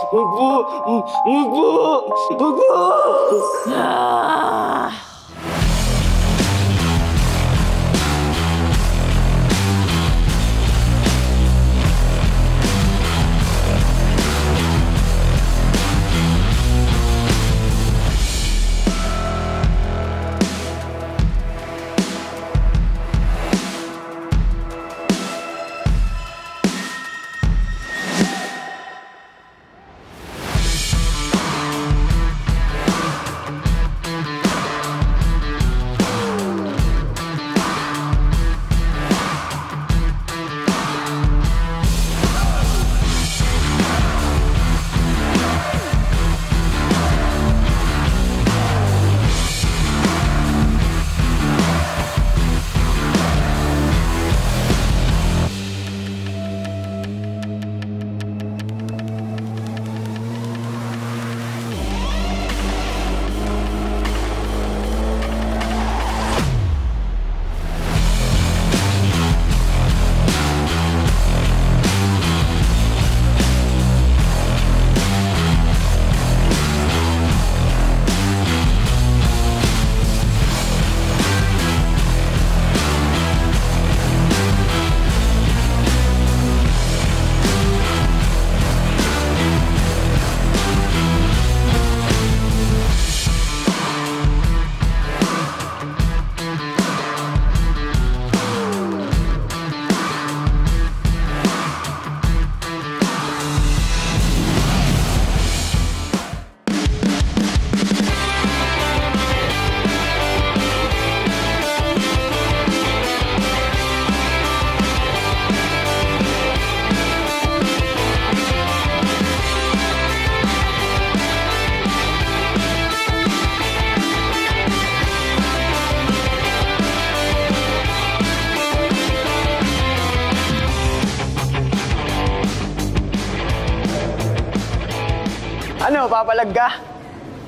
Wag po! Wag po! Wag po! Ano, papalag ka?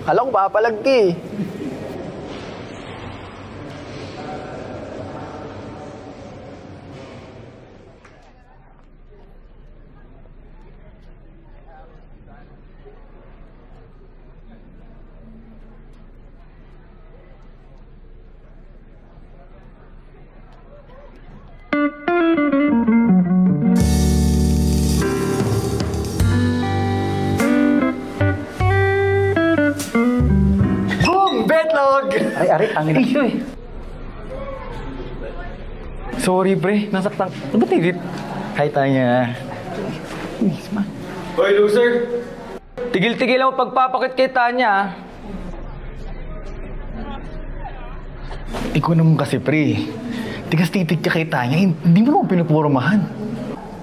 Kala ko papalag ka eh. Ay, arit, tangin na. Iyo eh. Sorry, pre. Nasaktan. Ano ba tigit? Kahit tayo niya. Hoy, loser! Tigil-tigil ako pagpapakit kay Tanya. Ikaw naman kasi, pre. Tigas-titig ka kay Tanya. Hindi mo naman pinupormahan.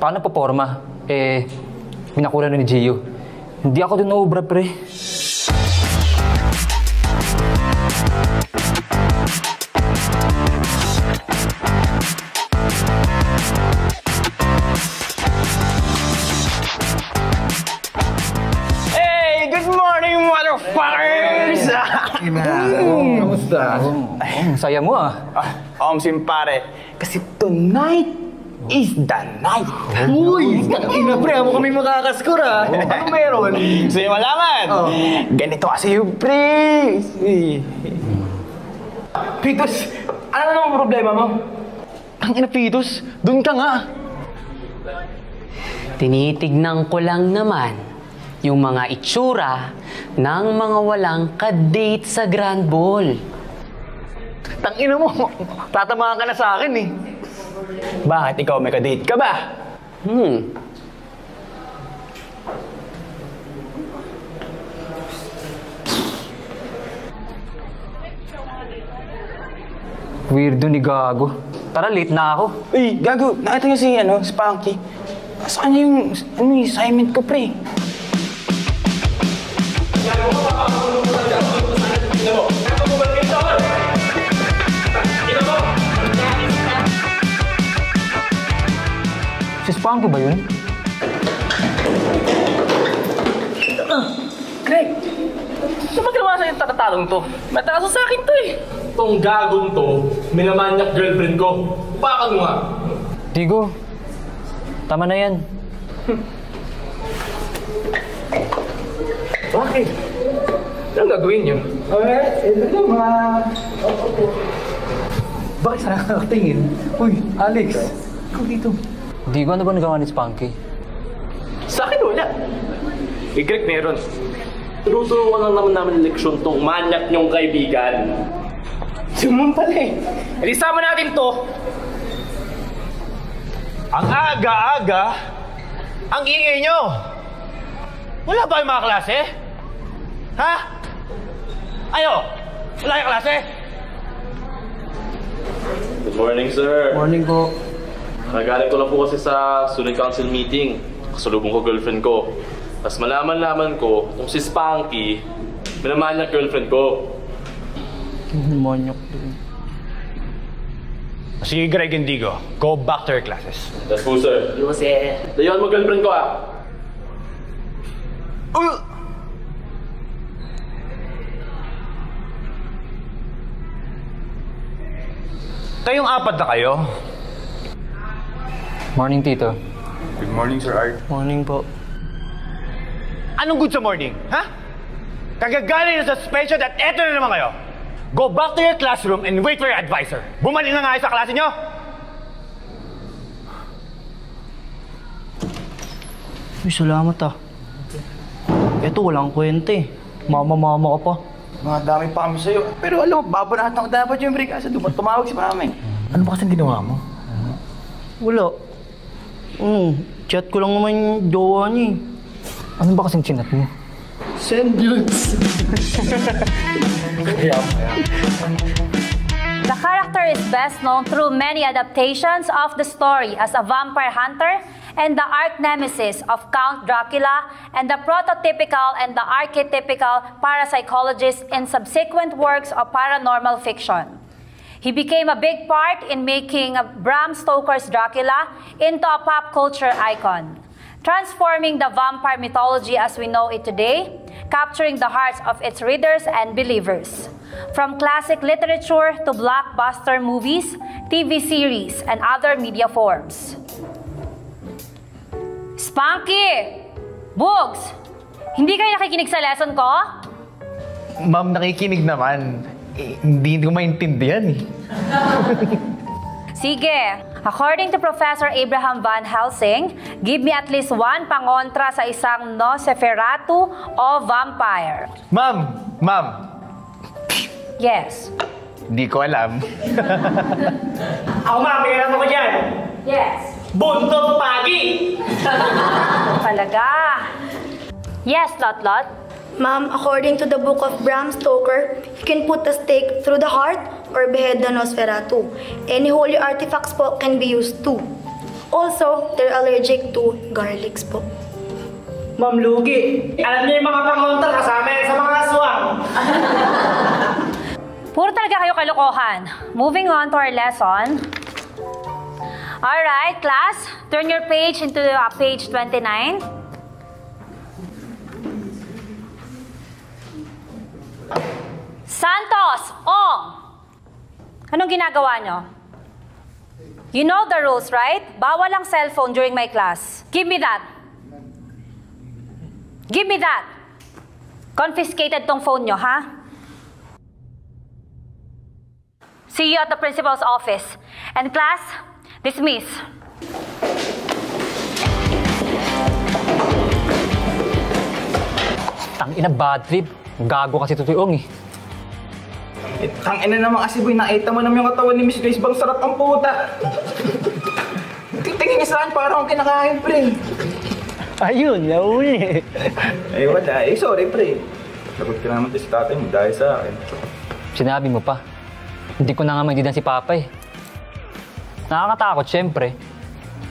Paano paporma? Eh, minakuha na ni Gio. Hindi ako doon naubra, pre. Motherfuckers! Kamusta? Ang saya mo ah. Simpare. Kasi tonight is the night. Uy! Ina, pre, mo kami makakaskor ah. Ano meron? Gusto niyo malaman? Ganito kasi yung pre. Pitos, ano naman problema mo? Ang ina, Pitos, dun ka nga. Tinitignan ko lang naman yung mga itsura ng mga walang ka-date sa Grand Ball. Tangina mo, tatamaan ka na sa akin eh. Bakit ikaw may ka-date ka ba? Weirdo ni Gago. Tara, late na ako. Uy, Gago, nakita niyo si, Spanky? Saan yung, assignment ko, pre? Si Spanky ba yun? Greg! Ano ba ginawa sa'yo yung tatatadong to? Matakas sa akin to eh! Itong gagong to, minamanyak girlfriend ko. Bakal mo nga. Digo, tama na yan. Bakit? Anong gagawin niyo? Ito mga... Bakit sana nakatingin? Uy, Alex, ikaw dito. Di ko ano ba nagawa ni Spunky? Sa akin wala. Greg meron. Turuturuan lang naman namin leksyon tong manyak niyong kaibigan. Sumon pala eh. Ilisama natin to. Ang aga-aga, ang ingay nyo. Wala ba yung mga klase? Ha? Ayo, wala yung klase? Good morning, sir. Morning po. Nagaling ko lang po kasi sa student council meeting. Kasalubong ko girlfriend ko. Tapos malaman-laman ko kung si Spunky, minamanyak girlfriend ko. Sige, Greg Indigo, go back to your classes. That's po, sir. Dayan mo girlfriend ko, ah. Kayong apat na kayo? Morning, Tito. Morning po. Anong good sa morning, ha? Kagagaling na suspension at eto na naman kayo. Go back to your classroom and wait for your advisor. Bumalik na nga kayo sa klase nyo. Uy, salamat ah. Ito, walang kwenta eh. Mama-mama ka pa. Mga dami pa kami sa'yo. Pero alam mo, babanatan ko dapat yung break kasi tumawag si mami. Ano ba kasing ginawa mo? Wala. Chat ko lang naman yung jowa niya eh. Ano ba kasing chinat mo? Send nudes. The character is best known through many adaptations of the story as a vampire hunter and the arch-nemesis of Count Dracula and the prototypical and the archetypical parapsychologist in subsequent works of paranormal fiction. He became a big part in making Bram Stoker's Dracula into a pop culture icon, transforming the vampire mythology as we know it today, capturing the hearts of its readers and believers. From classic literature to blockbuster movies, TV series, and other media forms. Spunky! Bugs! Hindi kayo nakikinig sa lesson ko? Ma'am, nakikinig naman. Hindi ko maintindihan eh. Sige. According to Professor Abraham Van Helsing, give me at least one pangontra sa isang Nosferatu o vampire. Ma'am! Yes. Di ko alam. Ako may alam ako dyan. Yes. Buntot pagi! Talaga. Yes, Lot. Ma'am, according to the book of Bram Stoker, you can put a stake through the heart or behead the Nosferatu. Any holy artifacts po can be used too. Also, they're allergic to garlics po. Ma'am Lugi, alam niyo yung mga pangontra kasama yan sa mga aswang. Puro talaga kayo kalokohan. Moving on to our lesson. Alright, class, turn your page into page 29. Santos! Ong! Anong ginagawa nyo? You know the rules, right? Bawal ang cellphone during my class. Give me that. Give me that. Confiscated tong phone nyo, ha? See you at the principal's office. And class, dismiss. Tangina bad trip. Gago kasi tutuong eh. Tangina naman kasi boy, nakita mo naman yung katawan ni Miss Grace, bang sarap ang puta. Tingin niya sa akin, parang akong kinakain, pre. Ayun, nauli. Eh wala, sorry, pre. Lagot ka naman si tatay mo dahil sa akin. Sinabi mo pa. Hindi ko na nga maintindihan si Papa eh. Nakakatakot, syempre.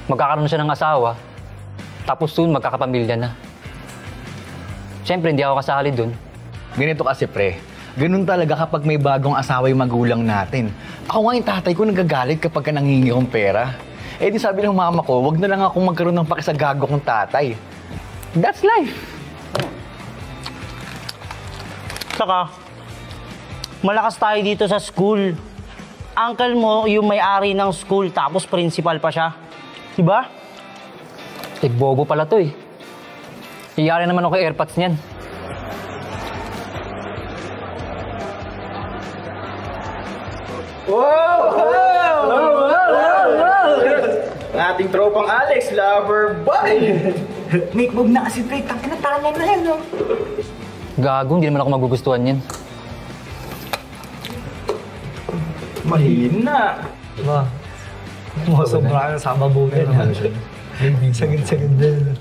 Magkakaroon siya ng asawa. Tapos soon, magkakapamilya na. Syempre, hindi ako kasali dun. Ganito kasi, pre. Ganun talaga kapag may bagong asawa yung magulang natin. Ako nga yung tatay ko nagagalit kapag nanghingi akong pera. Eh di sabi ng mama ko, wag na lang akong magkaroon ng pakisagago kong tatay. That's life. Saka, malakas tayo dito sa school. Uncle mo yung may-ari ng school, tapos principal pa siya. Diba? Eh, bobo pala to eh. Iyari naman ako kay AirPods niyan. Ang ating tropang Alex, lover boy! Make move na kasi, pre. Tangin na talan na yan, no? Gago, hindi naman ako magugustuhan yan. Mahina. Ba? Sobra ka sa mabuhay na. Sagad-sagad din.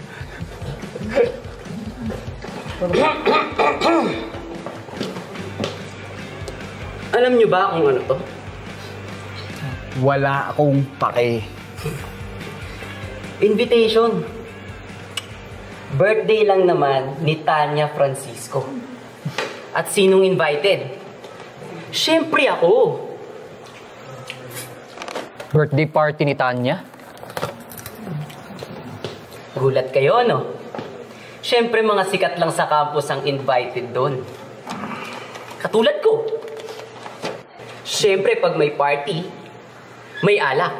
Alam niyo ba kung ano to? Wala akong pake. Invitation. Birthday lang naman ni Tanya Francisco. At sinong invited? Siyempre ako. Birthday party ni Tanya? Gulat kayo, no? Siyempre mga sikat lang sa campus ang invited doon. Katulad ko. Siyempre pag may party, may alak.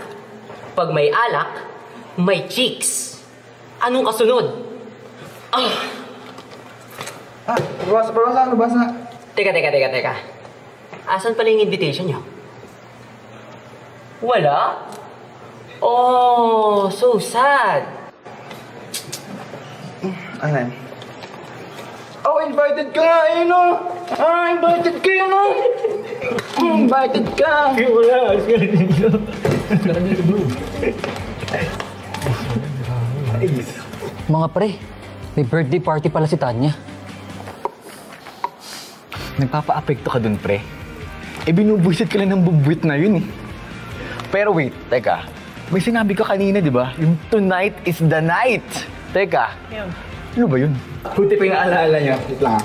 Pag may alak, may chicks. Anong kasunod? Basa. Teka. Asan pala yung invitation niyo? Wala? Oh, so sad. Ano yan? Oh, invited ka nga eh, no? Invited ka yun, no? Invited ka! Wala, Mga pre, may birthday party pala si Tanya. Nagpapa-apekto ka dun, pre. Binubuisit ka lang ng bubwit na yun, eh. Pero wait, teka. May sinabi ka kanina, di ba? Yung tonight is the night. Teka, ano ba yun? Buti pa yung naalala niya. Wait lang.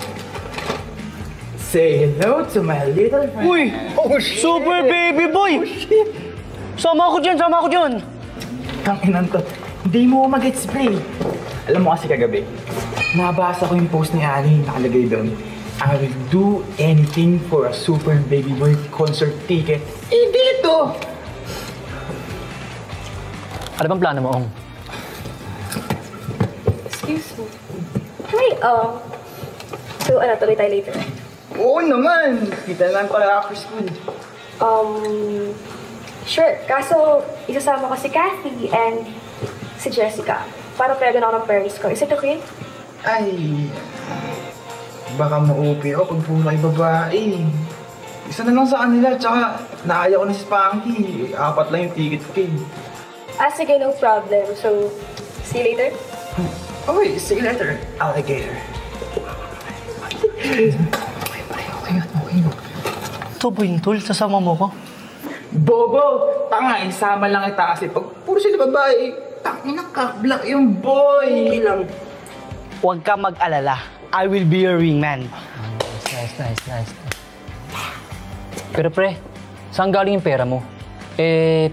Say hello to my little friend. Uy! Super baby boy! Sama ko dyan! Tanginan to. Hindi mo mag-gets, pre. Alam mo kasi kagabi, nabasa ko yung post ni Annie, nakalagay doon. I will do anything for a Super Baby Boy concert ticket. Dito! Ano bang plano mo, Ong? Excuse me. Hi, so tuloy tayo later? Oo naman! Kita naman pala after school. Sure. Kaso, isasama ko si Kathy and si Jessica para payagan ako ng parents ko. Is it okay? Ay, baka ma-OP ako pag puro kayo babae. Isa na lang sa kanila, tsaka naaya ko na si Spanky. 4 lang yung ticket ko eh. Sige, no problem. So, see you later? Okay, see you later, alligator. Ito, Bintol, sasama mo ko? Bobo! Tanga, isama lang kita kasi pag puro sila babae, tangina ka, black yung boy! Lang. Huwag ka mag-alala. I will be your wingman. Nice. Pero pre, saan galing yung pera mo?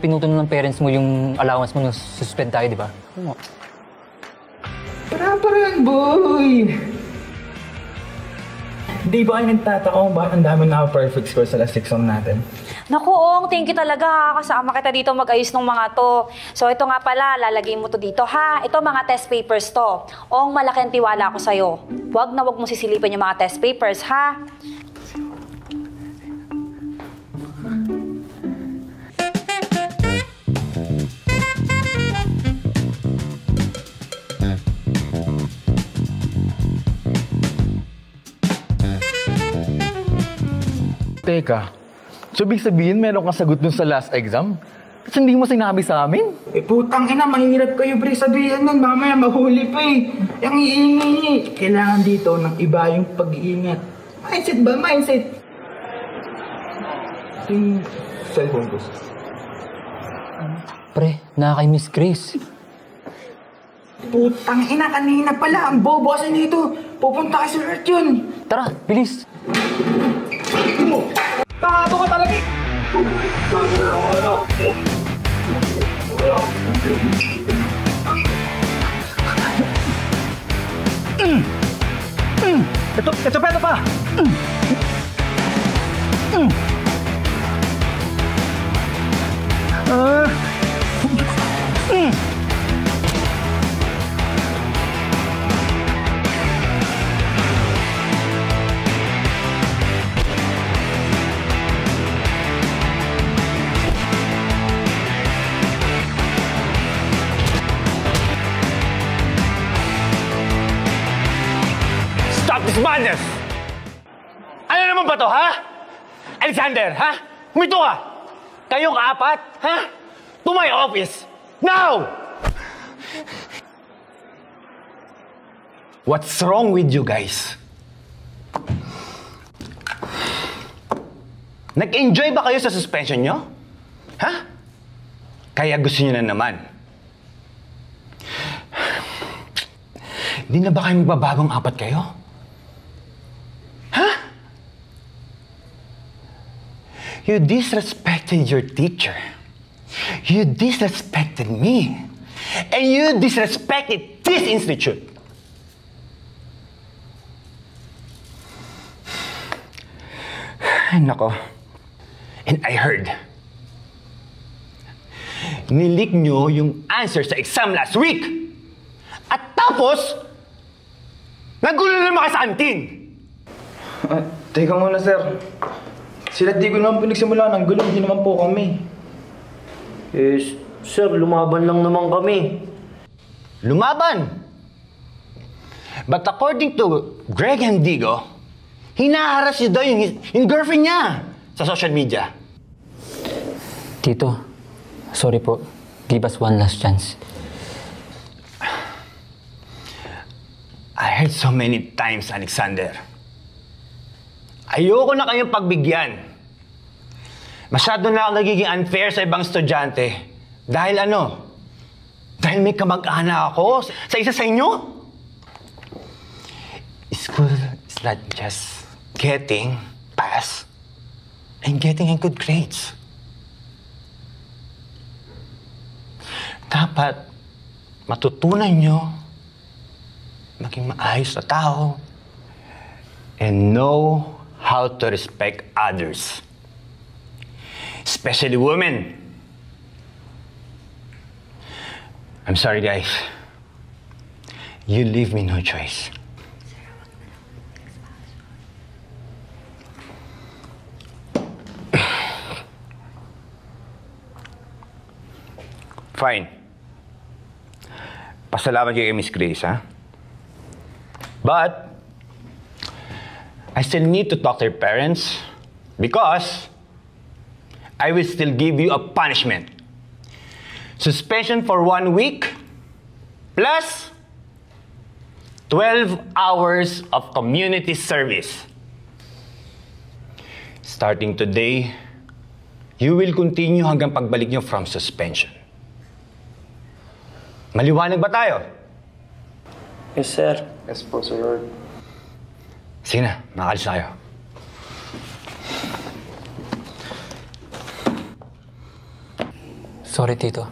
Pinuto ng parents mo yung allowance mo nung suspend tayo, di ba? Para-paraan, boy! Di ba kayo nagtataka kung bakit ang dami na perfect score sa last exam natin? Naku, Ong, thank you talaga ha. Kasama kita dito mag-ayos ng mga to. So ito nga pala, lalagay mo to dito ha. Ito mga test papers to. Ong, malaki ang tiwala ko sa'yo. Huwag na huwag mo sisilipin yung mga test papers ha. Teka, so ibig sabihin meron kang sagot dun sa last exam? Tapos hindi mo sinabi sa amin? Putang ina, mahirap kayo, pre, sabihin nun. Mamaya mahuli pa eh. Yung iingi. Kailangan dito ng iba yung pag-iingat. Mindset ba? Mindset. Yung cellphone ko. Pre, nakakay Miss Grace. Putang ina, kanina pala. Ang bobo kasi dito. Pupunta kay Sir Earth yun. Tara, bilis! Tato ka talaga eh. Ito pa! madness! Ano naman ba to, ha? Alexander, ha? Humito ka! Kayong apat, ha? To my office! Now! What's wrong with you guys? Nag-enjoy ba kayo sa suspension nyo? Ha? Kaya gusto nyo na naman. Hindi na ba kayo magbabagong apat kayo? Ha? You disrespected your teacher. You disrespected me. And you disrespected this institute. Ay, nako. And I heard, nilik nyo yung answer sa exam last week. At tapos, nagulo na naman kayo sa kantin. Teka muna, sir. Sila di ko naman pinagsimula ng gulo, hindi naman po kami. Sir, lumaban lang naman kami. Lumaban? But according to Greg and Digo, hinaharas niyo daw yung girlfriend niya sa social media. Tito, sorry po. Give us one last chance. I heard so many times, Alexander. Ayoko na kayong pagbigyan. Masyado na ako nagiging unfair sa ibang estudyante. Dahil ano? Dahil may kamag-anak ako sa isa sa inyo? School is not just getting pass and getting in good grades. Dapat matutunan nyo maging maayos na tao and know how to respect others. Especially women. I'm sorry, guys. You leave me no choice. Fine. Pasalamat kayo kay Miss Grace, ha? But, I still need to talk to your parents because I will still give you a punishment. Suspension for 1 week plus 12 hours of community service. Starting today, you will continue hanggang pagbalik niyo from suspension. Maliwanag ba tayo? Yes, sir. Yes po, sir. Sige na, makalis na kayo. Sorry, Tito.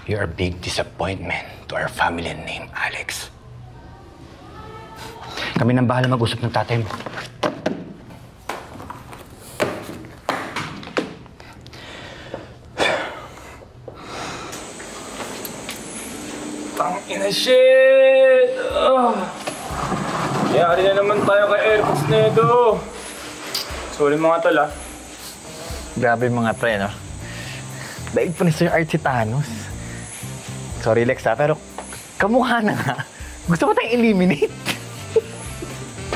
You're a big disappointment to our family name, Alex. Kami nang bahala mag-usap ng tatay mo. Tangina shit! Yari na naman tayo kay Airpods na ito. Sorry mga tol, ah. Grabe mga pre, no? Daig pa ni Sir Art si Thanos. Sorry, Lex, ha? Pero kamukha na nga. Gusto ko tayong eliminate.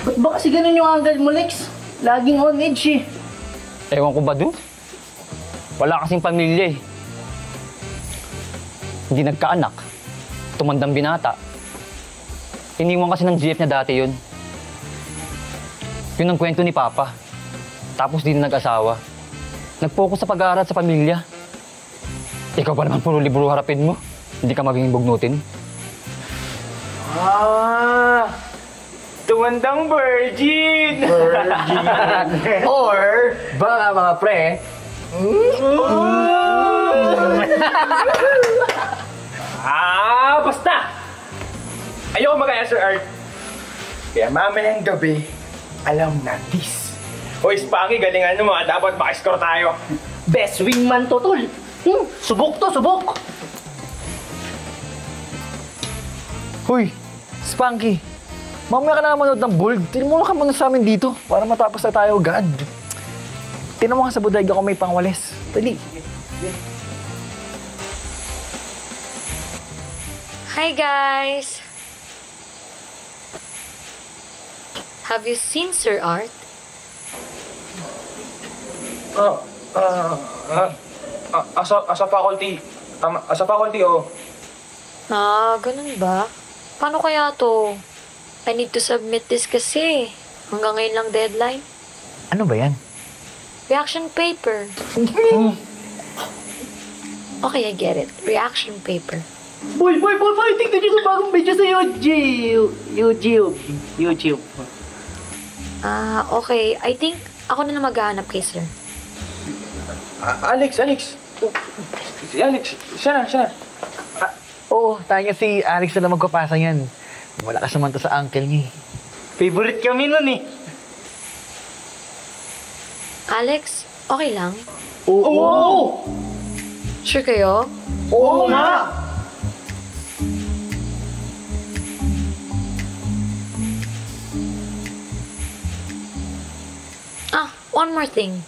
Ba't ba kasi ganun yung angle mo, Lex? Laging on edge, eh. Ewan ko ba dun? Wala kasing pamilya, eh. Hindi nagkaanak. Tumandang binata. Iniwan kasi ng GF niya dati yun. Yun ang kwento ni Papa. Tapos di na nag-asawa. Nag-focus sa pag-aaral sa pamilya. Ikaw pa naman puro libro harapin mo. Hindi ka maging bugnutin. Tumandang virgin! Or, baka mga pre, basta! Ayoko mag-aya, Sir Art. Kaya mamayang gabi, alam na this. Hoy, Spanky, galingan mo, dapat makiscore tayo. Best wingman to, tol. Subok to, subok. Hoy, Spanky, mamaya ka na manood ng Bold. Tinamon ka muna sa amin dito para matapos na tayo agad. Tinamon ka sa bodega kung may pangwalis. Dali. Hi guys! Have you seen Sir Art? As a faculty. As a faculty, oh. Ganun ba? Paano kaya to? I need to submit this kasi. Hanggang ngayon lang deadline. Ano ba yan? Reaction paper. Okay, I get it. Reaction paper. Boy! Tignan nyo sa bagong video sa YouTube. Okay. I think ako na maghahanap kay sir. Alex. Si Alex. Siya na. Oo, tayo si Alex na lang magpapasa yan. Malakas naman to sa uncle niya. Favorite kami nun eh. Alex, okay lang? Oo! Sure kayo? Oo nga! One more thing.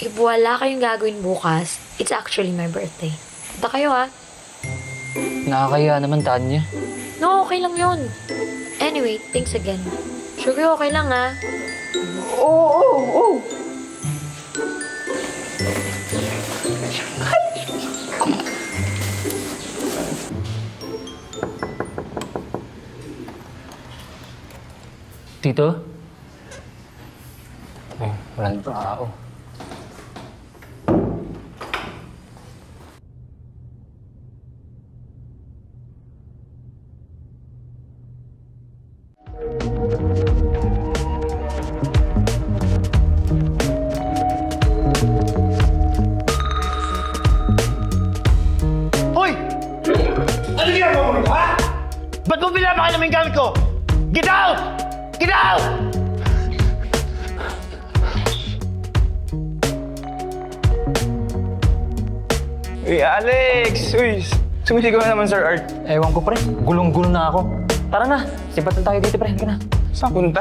If wala kayong gagawin bukas, it's actually my birthday. Punta kayo, ha? Nakakaya naman, Tanya. No, okay lang yun. Anyway, thanks again. Sure kayo, okay lang, ha? Oo! Tito? Walang tao. Hoy! Ano ginagawa mo, ha? Ba't mo pinapakailan mo yung gamit ko? Get out! Get out! Uy, Alex! Uy, sumisigaw na naman, Sir Art. Ewan ko, pre. Gulong-gulong na ako. Tara na. Sipatan tayo dito, pre. Halika na. Saan punta?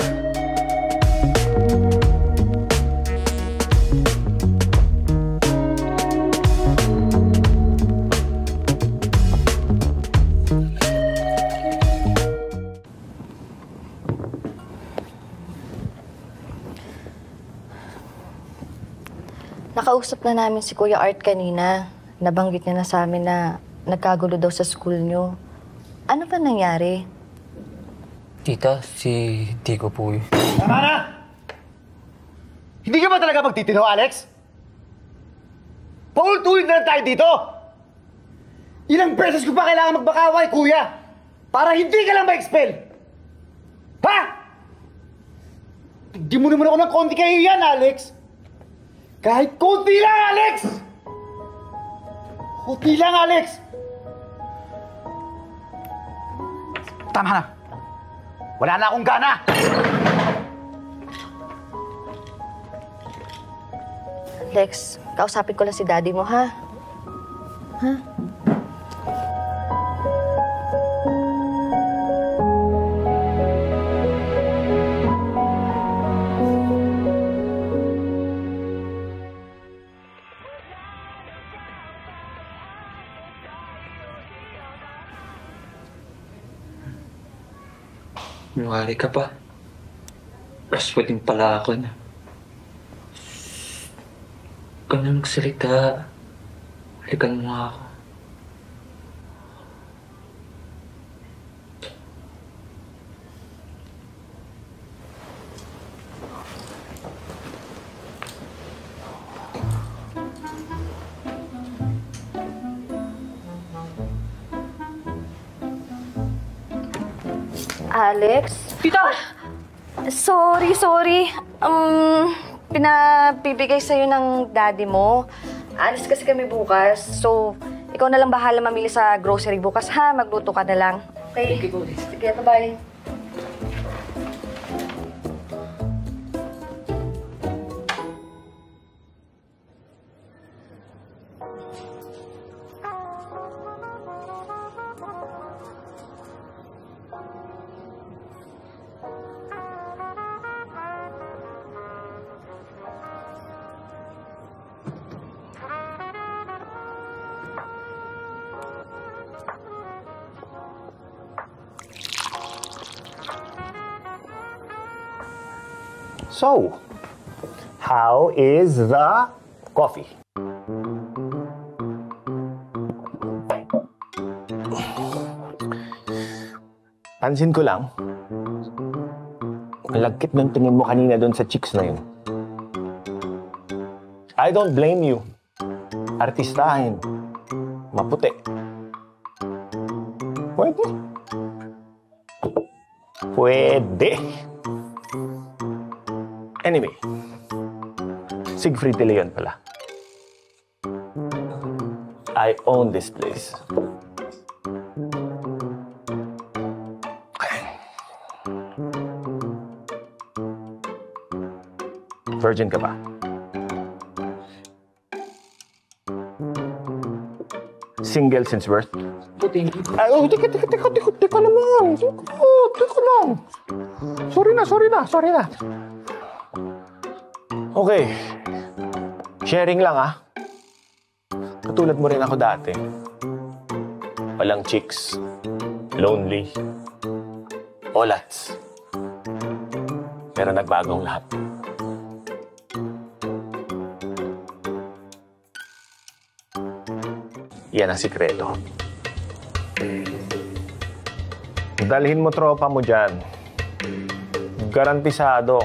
Nakausap na namin si Kuya Art kanina. Nabanggit niya na sa amin na nagkagulo daw sa school niyo. Ano ba nangyari? Tita, si Tico po yun. Tama na! Hindi ka ba talaga magtitino, Alex? Paulit-ulit na lang tayo dito! Ilang beses ko pa kailangan magbakaway, kuya! Para hindi ka lang ma-expel! Ha? Hindi mo naman ako ng konti kayo yan, Alex! Kahit konti lang, Alex! Konti lang, Alex! Tama na! Wala na akong gana! Lex, kausapin ko lang si daddy mo, ha? Ha? Mawari ka pa. Mas pwedeng pala ako na. Huwag ka na magsalita. Halikan mo nga ako. Alex? Tita! Sorry. Pinabibigay sa'yo ng daddy mo. Alis kasi kami bukas. So, ikaw na lang bahala mamili sa grocery bukas, ha? Magluto ka na lang. Okay? Sige, bye-bye. So, how is the coffee? Pansin ko lang, ang lagkit ng tingin mo kanina doon sa chicks na yun. I don't blame you. Artistahin. Maputi. Pwede. Pwede. Anyway, Siegfried de Leon pala. I own this place. Virgin ka ba? Single since birth? Thank you. Ay, oh, teka naman. Teka lang. Sorry na. Okay. Sharing lang, ah. Katulad mo rin ako dati. Walang chicks. Lonely. Olats. Pero nagbagong lahat. Yan ang sikreto. Dalhin mo tropa mo dyan. Garantisado.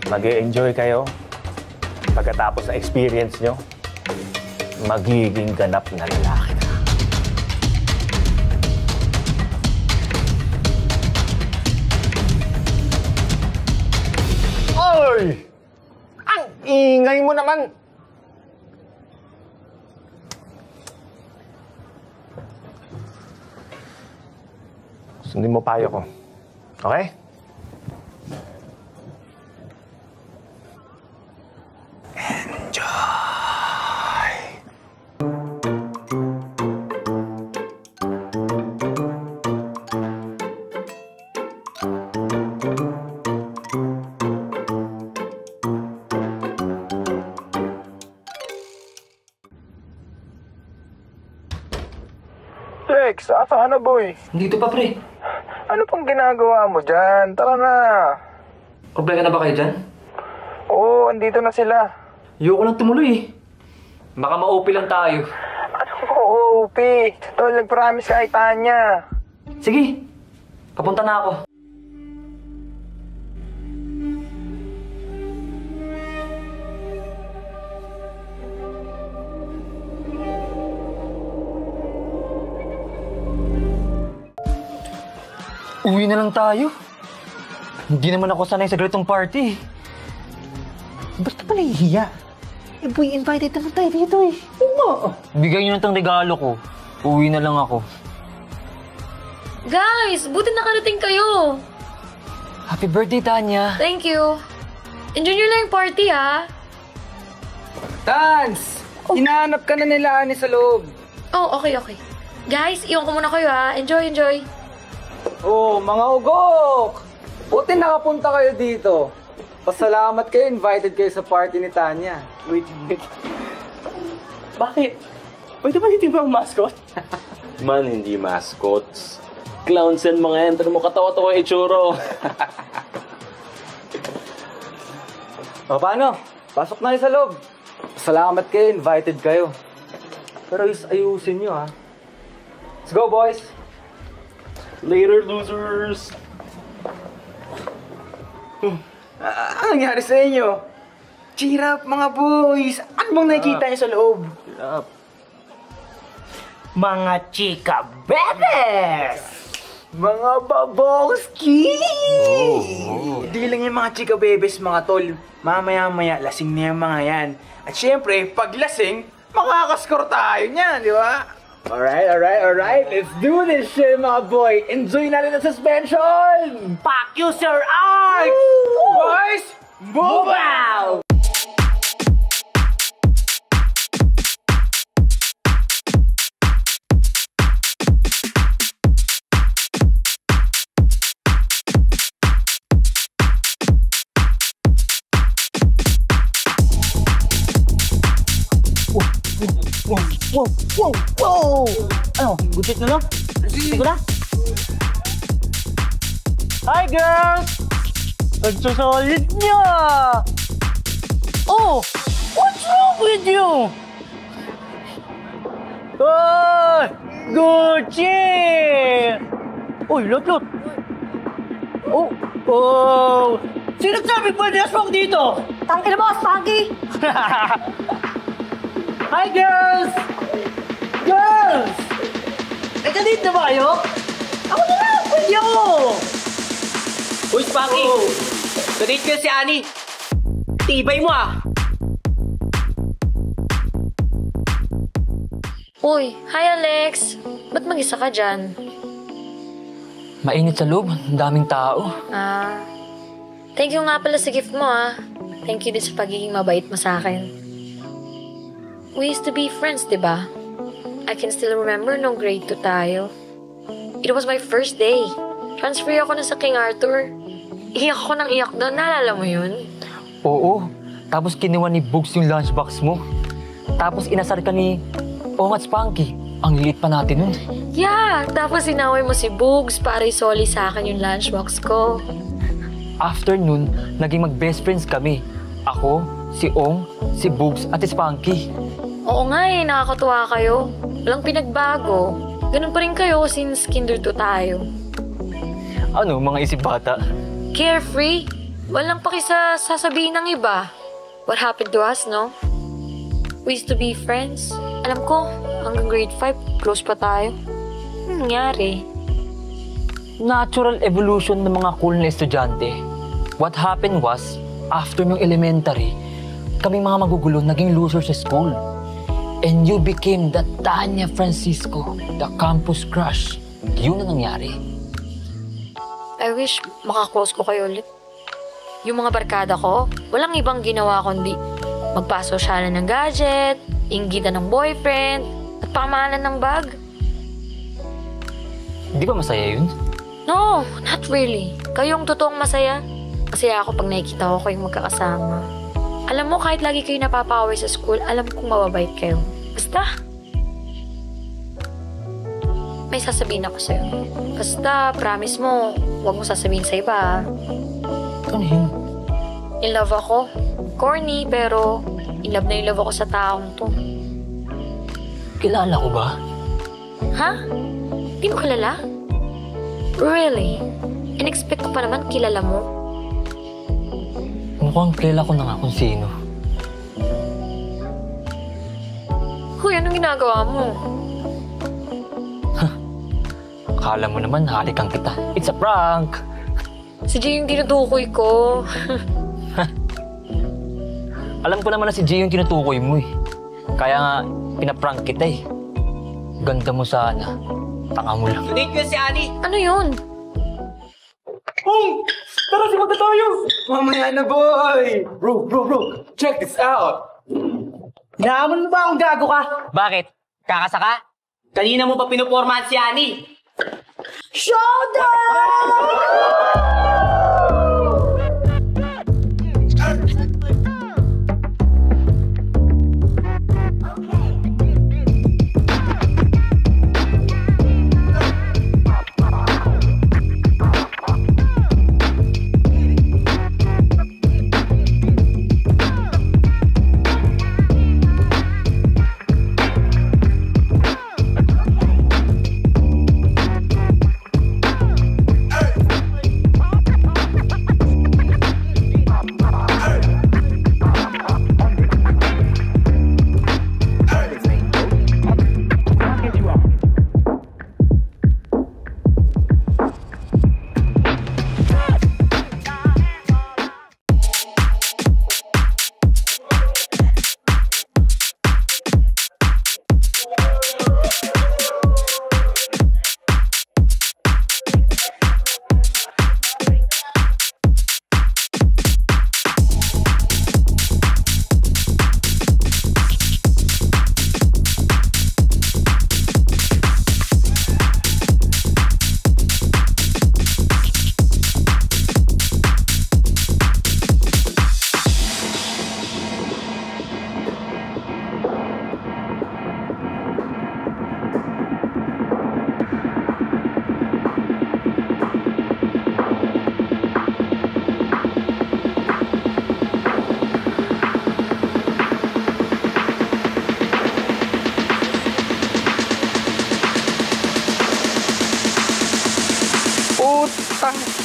Mag-e-enjoy kayo. Pagkatapos na experience nyo, magiging ganap na lalaki na. Oy! Ang ingay mo naman! Sundin mo payo ko. Okay? Lex, asa ka na, boy? Dito pa, pre. Ano pang ginagawa mo dyan? Tara na. Problema na ba kayo dyan? Oo, andito na sila. Ayoko lang tumuloy eh. Baka ma-OP lang tayo. Anong OP? Tol, nag-promise ka kay Tanya. Sige, papunta na ako. Uwi na lang tayo. Hindi naman ako sanay sa ganitong party. Basta pa nahihiya. Eh, boy, invited naman tayo dito eh. Oo. Bigay niyo na itong regalo ko. Uwi na lang ako. Guys, buti nakarating kayo. Happy birthday, Tanya. Thank you. Enjoy nyo lang yung party, ha? Tans! Hinahanap ka na nila, Ani, sa loob. Oh, okay. Guys, iwan ko muna kayo, ha? Enjoy. Oh, mga ugok! Buti nakapunta kayo dito. Pasalamat kayo, invited kayo sa party ni Tanya. Wait. Bakit? Pwede ba hindi ba ang mascot? Man, hindi mascots. Clowns yan mga yan. Pero mo katawa-tawa itsuro. O, paano? Pasok na kayo sa loob. Pasalamat kayo, invited kayo. Pero ayusin nyo, ha? Let's go, boys! Later, losers! Anong nangyari sa inyo? Cheer up, mga boys! Ano bang nakikita niyo sa loob? Cheer up. Mga chika bebes! Mga babongski! Hindi lang yung mga chika bebes, mga tol. Mamaya-maya, lasing na yung mga yan. At syempre, pag lasing, makakaskor tayo niyan, di ba? Alright. Let's do this shit, mga boy. Enjoy natin ang suspension! Fuck you, Sir Art! Boys, move out! Wow! Ano, budget na lang? Sige na. Hi, girls! Ang solid niya! Oh! What's wrong with you? Oh! Gucci! Uy, lot! Oh! Oh! Sino sabi pwede aswang dito? Tangin mo, Spanky! Hi, girls! Girls! Dito ba kayo? Ako na lang! Pwede ako! Uy, Spanky! Kadate ko si Annie! Tibay mo ah! Uy, hi Alex! Ba't mag-isa ka dyan? Mainit sa loob. Ang daming tao. Thank you nga pala sa gift mo Thank you din sa pagiging mabait mo sa akin. We used to be friends, diba? I can still remember nung grade 2 tayo. It was my first day. Transfer ako na sa King Arthur. Iyak ako ng iyak doon. Naalala mo yun? Oo. Tapos kinuha ni Bugs yung lunchbox mo. Tapos inasar ka ni Ong at Spanky. Ang liit pa natin nun. Yeah! Tapos sinaway mo si Bugs para isoli sa akin yung lunchbox ko. After nun, naging mag-best friends kami. Ako, si Ong, si Bugs at si Spanky. Oo nga nakakatuwa kayo. Walang pinagbago. Ganun pa rin kayo since kinder 2 tayo. Ano, mga isip bata? Carefree. Walang pakisa sasabihin ng iba. What happened to us, no? We used to be friends. Alam ko, hanggang grade 5, close pa tayo. Nangyari? Natural evolution ng mga cool na estudyante. What happened was, after nung elementary, kami mga magugulo naging loser sa school. And you became the Tanya Francisco, the campus crush. Yun ang nangyari. I wish makaklose ko kayo ulit. Yung mga barkada ko, walang ibang ginawa kundi magpasosyalan ng gadget, inggitan ng boyfriend, at pamahalan ng bag. Di ba masaya yun? No, not really. Kayong totoong masaya. Masaya ako pag nakikita ko kayong magkakasama. Alam mo, kahit lagi kayo napapaway sa school, alam kong mababait kayo. Basta, may sasabihin ako sa'yo. Basta, promise mo, huwag mo sasabihin sa iba. Ano yun? In love ako. Corny, pero in love na in love ako sa taong to. Kilala ko ba? Ha? Di mo kilala? Really? In-expect ko pa naman kilala mo. Mukhang kilala ko na nga kung sino. Huy, anong ginagawa mo? Akala mo naman, halikan kita. It's a prank! Si Jay yung tinutukoy ko. Alam ko naman na si Jay yung tinutukoy mo eh. Kaya nga, pinaprank kita eh. Ganda mo sana. Tanga mo lang. Date ko si Annie! Ano yun? Tara, sipat na tayo! Mamaya na, boy! Bro! Check this out! Hinaaman mo ba akong gago ka? Bakit? Kakasaka? Kanina mo pa pinupormahan si Annie!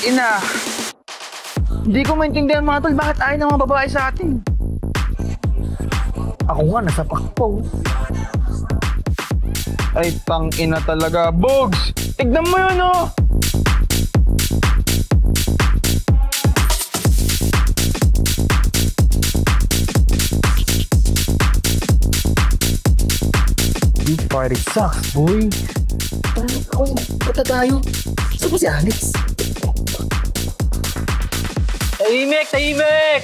ina. Hindi ko maintindihan mga tol, bakit ayaw ng mga babae sa atin? Ako nga, nasa pakpo. Ay, tang ina talaga. Bogs! Tignan mo yun, oh! This party sucks, boy. Pata tayo. Saan ba si Alex? Tahimik! Tahimik!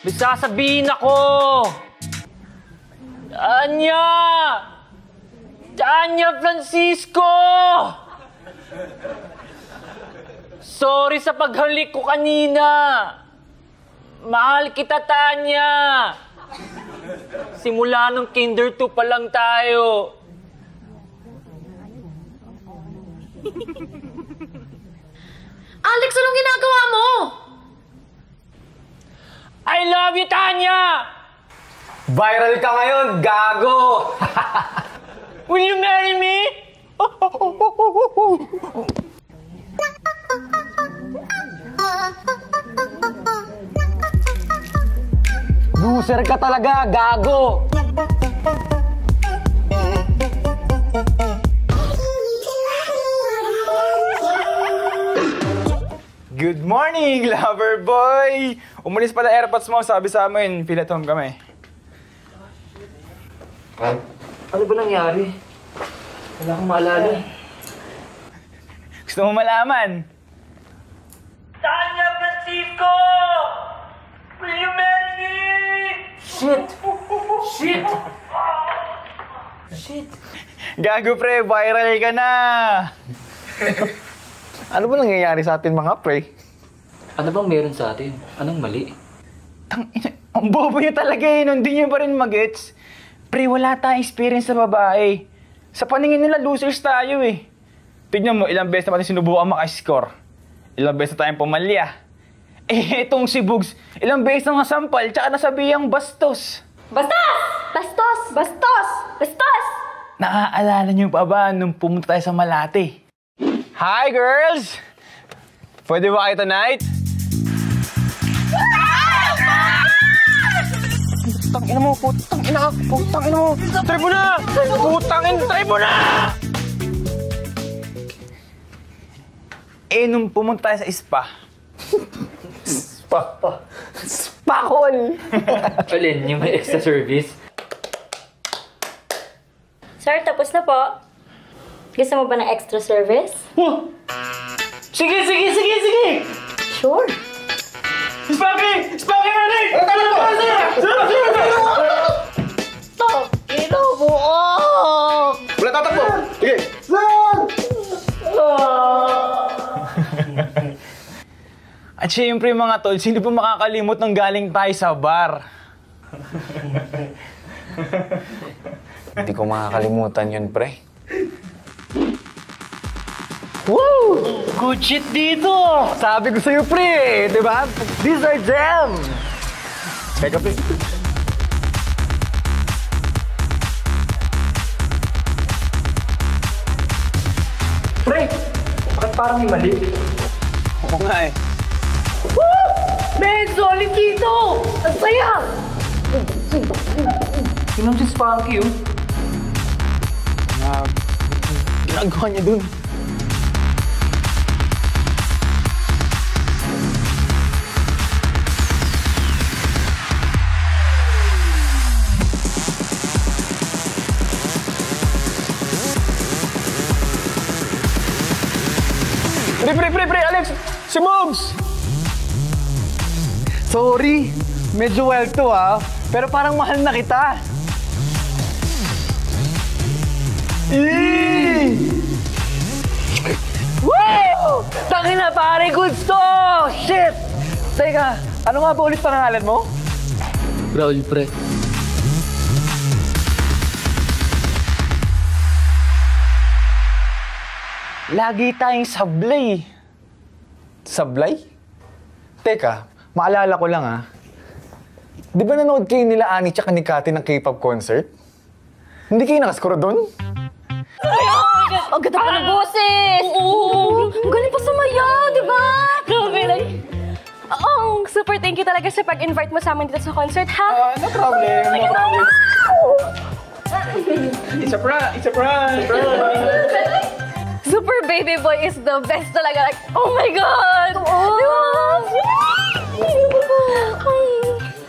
May sasabihin ako! Anya! Anya Francisco! Sorry sa paghalik ko kanina. Mahal kita, Tanya. Simula nung kinder 2 pa lang tayo. Alex, anong ginagawa mo? I love you, Tanya! Viral ka ngayon, gago! Will you marry me? Loser ka talaga, gago! Good morning, lover boy! Umalis pala airpods mo, sabi sa amin, feel at home kami. Ano ba nangyari? Wala akong maalala. Gusto mo malaman? Tanya Francisco! Will you marry me? Shit! Shit! Shit! Gago pre, viral ka na! Ano ba nangyayari sa atin mga pre? Ano bang meron sa atin? Anong mali? Ang bobo niyo talaga eh, hindi niyo pa rin magets. Pre, wala tayong experience sa babae. Sa paningin nila, losers tayo eh. Tignan mo, ilang beses naman sinubukan maka-score. Ilang beses na tayong pumalya. Eh, itong si Bugs, ilang beses na nasampal, tsaka nasabihang bastos. Bastos! Bastos! Bastos! Bastos! Naaalala niyo pa ba nung pumunta tayo sa Malate? Hi, girls! Pwede ba kayo tonight? Putang ina mo, putang ina ka, putang ina mo. Try mo na! Putang ina, try mo na! Eh, nung pumunta tayo sa spa. Spakol! Alin, yung may extra service? Sir, tapos na po. Gusto mo ba ng extra service? Sige, sige, sige, sige! Sure. Spanky! Spanky, Manny! Ino mo! Wala tatakbo! Sige! At syempre mga tol, sino pa makakalimot ng galing tayo sa bar? Hindi ko makakalimutan yun, pre. Woo! Good shit dito! Sabi ko sa'yo, pre! Diba? These are them! Teka, pre. Pre! Bakit parang may mali? Oo nga eh. Woo! Men, solid dito! Ang saya! Yun ang si Spunky, oh. Ginagawa niya dun. Pre, Alex! Si Mogs! Sorry, medyo wild to ha, pero parang mahal na kita. Woo! Tangin na pare, goods to! Shit! Teka, ano nga ba ulit pangalan mo? Raul, pre. Lagi tayong sablay. Sablay? Teka, maalala ko lang ah. Di ba nanood kayo nila Ani tsaka ni Kati ng K-pop concert? Hindi kayo nakaskoro doon? Ay, oh my God! Ang ganda pa ng boses! Oo! Ang galing pa sumaya, di ba? Grabe lang. Super thank you talaga sa pag-invite mo sa amin dito sa concert, ha? No problem, no problem. It's a prank! It's a prank! Super Baby Boy is the best talaga. Like, oh my God!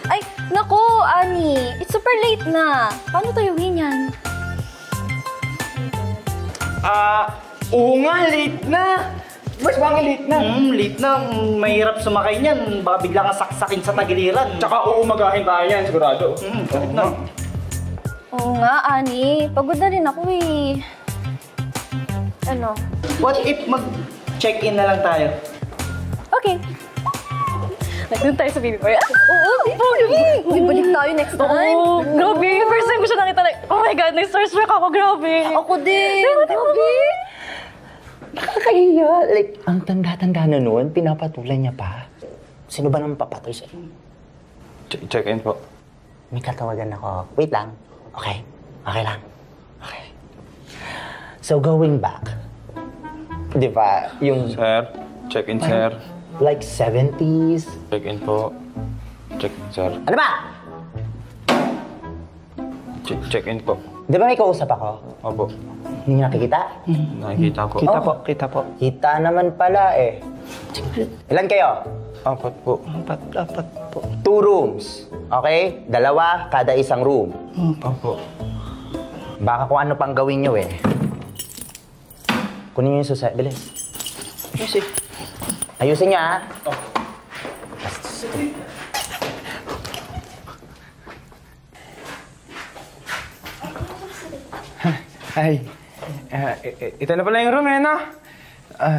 Ay, naku, Ani. It's super late na. Paano tayo yan? Oo nga, late na! Mas bang late na? Late na. Mahirap sumakay niyan. Baka bigla kang saksakin sa tagiliran. Tsaka uumagahin tayo yan, sigurado. Late na. Oo nga, Ani. Pagod na rin ako eh. Ano? What if mag-check-in na lang tayo? Okay. Nandun tayo sa Baby Boy. Oo, Baby! Uy, balik tayo next time. Oo, grabe. First time ko siya nakita. Oh my God, na-starstruck ako. Grabe. Ako din. Grabe. Nakakahiya. Like, ang tanda-tanda na noon, pinapatulan niya pa. Sino ba naman papatoy sa'yo? Check-in po. May katawagan ako. Wait lang. Okay? Okay lang. Okay. So, going back. Di ba, yung... Sir, check-in, sir. Like 70s? Check-in po. Check-in, sir. Ano ba? Check-in po. Di ba may kausap ako? Opo. Hindi niyo nakikita? Nakikita po. Kita po, kita po. Kita naman pala eh. Ilan kayo? 4 po. 4 po. 2 rooms. Okay? 2 kada isang room. Opo. Baka kung ano pang gawin nyo eh. Kunin nyo yung susi. Bilis. Ayusin niya, ha? Ay, ito na pala yung room eh, no?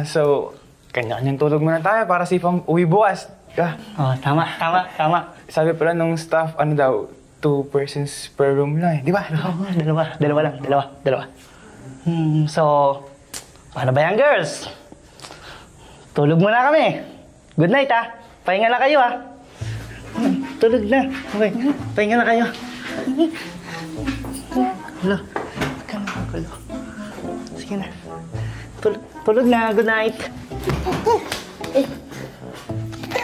So, kanya-kanyang tulog muna tayo para sipang uwi bukas. Tama. Sabi pala nung staff, ano daw, 2 persons per room lang eh, di ba? Dalawa lang. So, paano ba yan, girls? Tulog muna kami. Good night, ha? Pahinga na kayo, ha? Tulog na. Okay, pahinga na kayo. Hello. Hello. Sige na. Tulog na. Good night.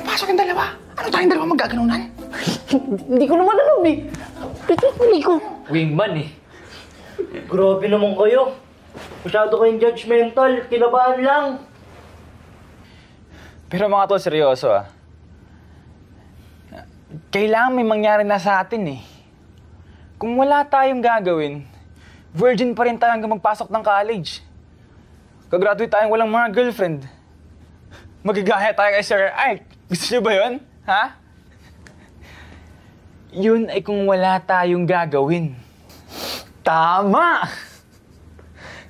Pasok yung dalawa. Ano tayong dalawa magaganunan? Hindi ko naman alam, eh. Hindi ko. Wingman eh. Grabe naman kayo. Masyado kayong judgmental. Kinabahan lang. Pero mga tol, seryoso ah. Kailangan may mangyari na sa atin eh. Kung wala tayong gagawin, virgin pa rin tayo hanggang magpasok ng college. Kagraduate tayong walang mga girlfriend. Magigaya tayo kay Sir Ike. Gusto niyo ba yun? Ha? Yun ay kung wala tayong gagawin. Tama!